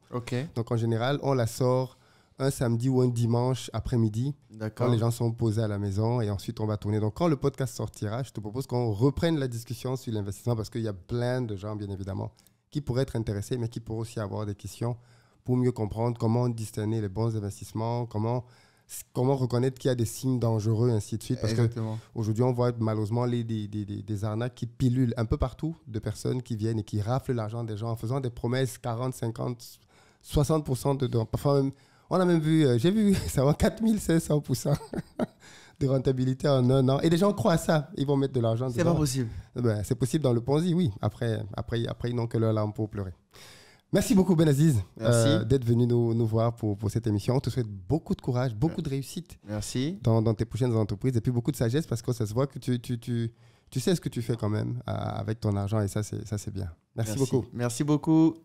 Donc en général, on la sort un samedi ou un dimanche après-midi, quand les gens sont posés à la maison, et ensuite on va tourner. Donc quand le podcast sortira, je te propose qu'on reprenne la discussion sur l'investissement parce qu'il y a plein de gens, bien évidemment, qui pourraient être intéressés, mais qui pourraient aussi avoir des questions pour mieux comprendre comment discerner les bons investissements, comment reconnaître qu'il y a des signes dangereux, ainsi de suite. Parce qu'aujourd'hui, on voit malheureusement des arnaques qui pilulent un peu partout de personnes qui viennent et qui raflent l'argent des gens en faisant des promesses 40, 50, 60% de... Parfois, on a même vu, j'ai vu, ça va 4500% de rentabilité en 1 an. Et les gens croient à ça. Ils vont mettre de l'argent dedans. C'est pas possible. C'est possible dans le Ponzi, oui. Après, ils n'ont que leur larme pour pleurer. Merci beaucoup, Benaziz, Merci. d'être venu nous voir pour cette émission. On te souhaite beaucoup de courage, beaucoup de réussite Merci. dans tes prochaines entreprises et puis beaucoup de sagesse parce que ça se voit que tu sais ce que tu fais quand même avec ton argent et ça, c'est bien. Merci beaucoup. Merci beaucoup.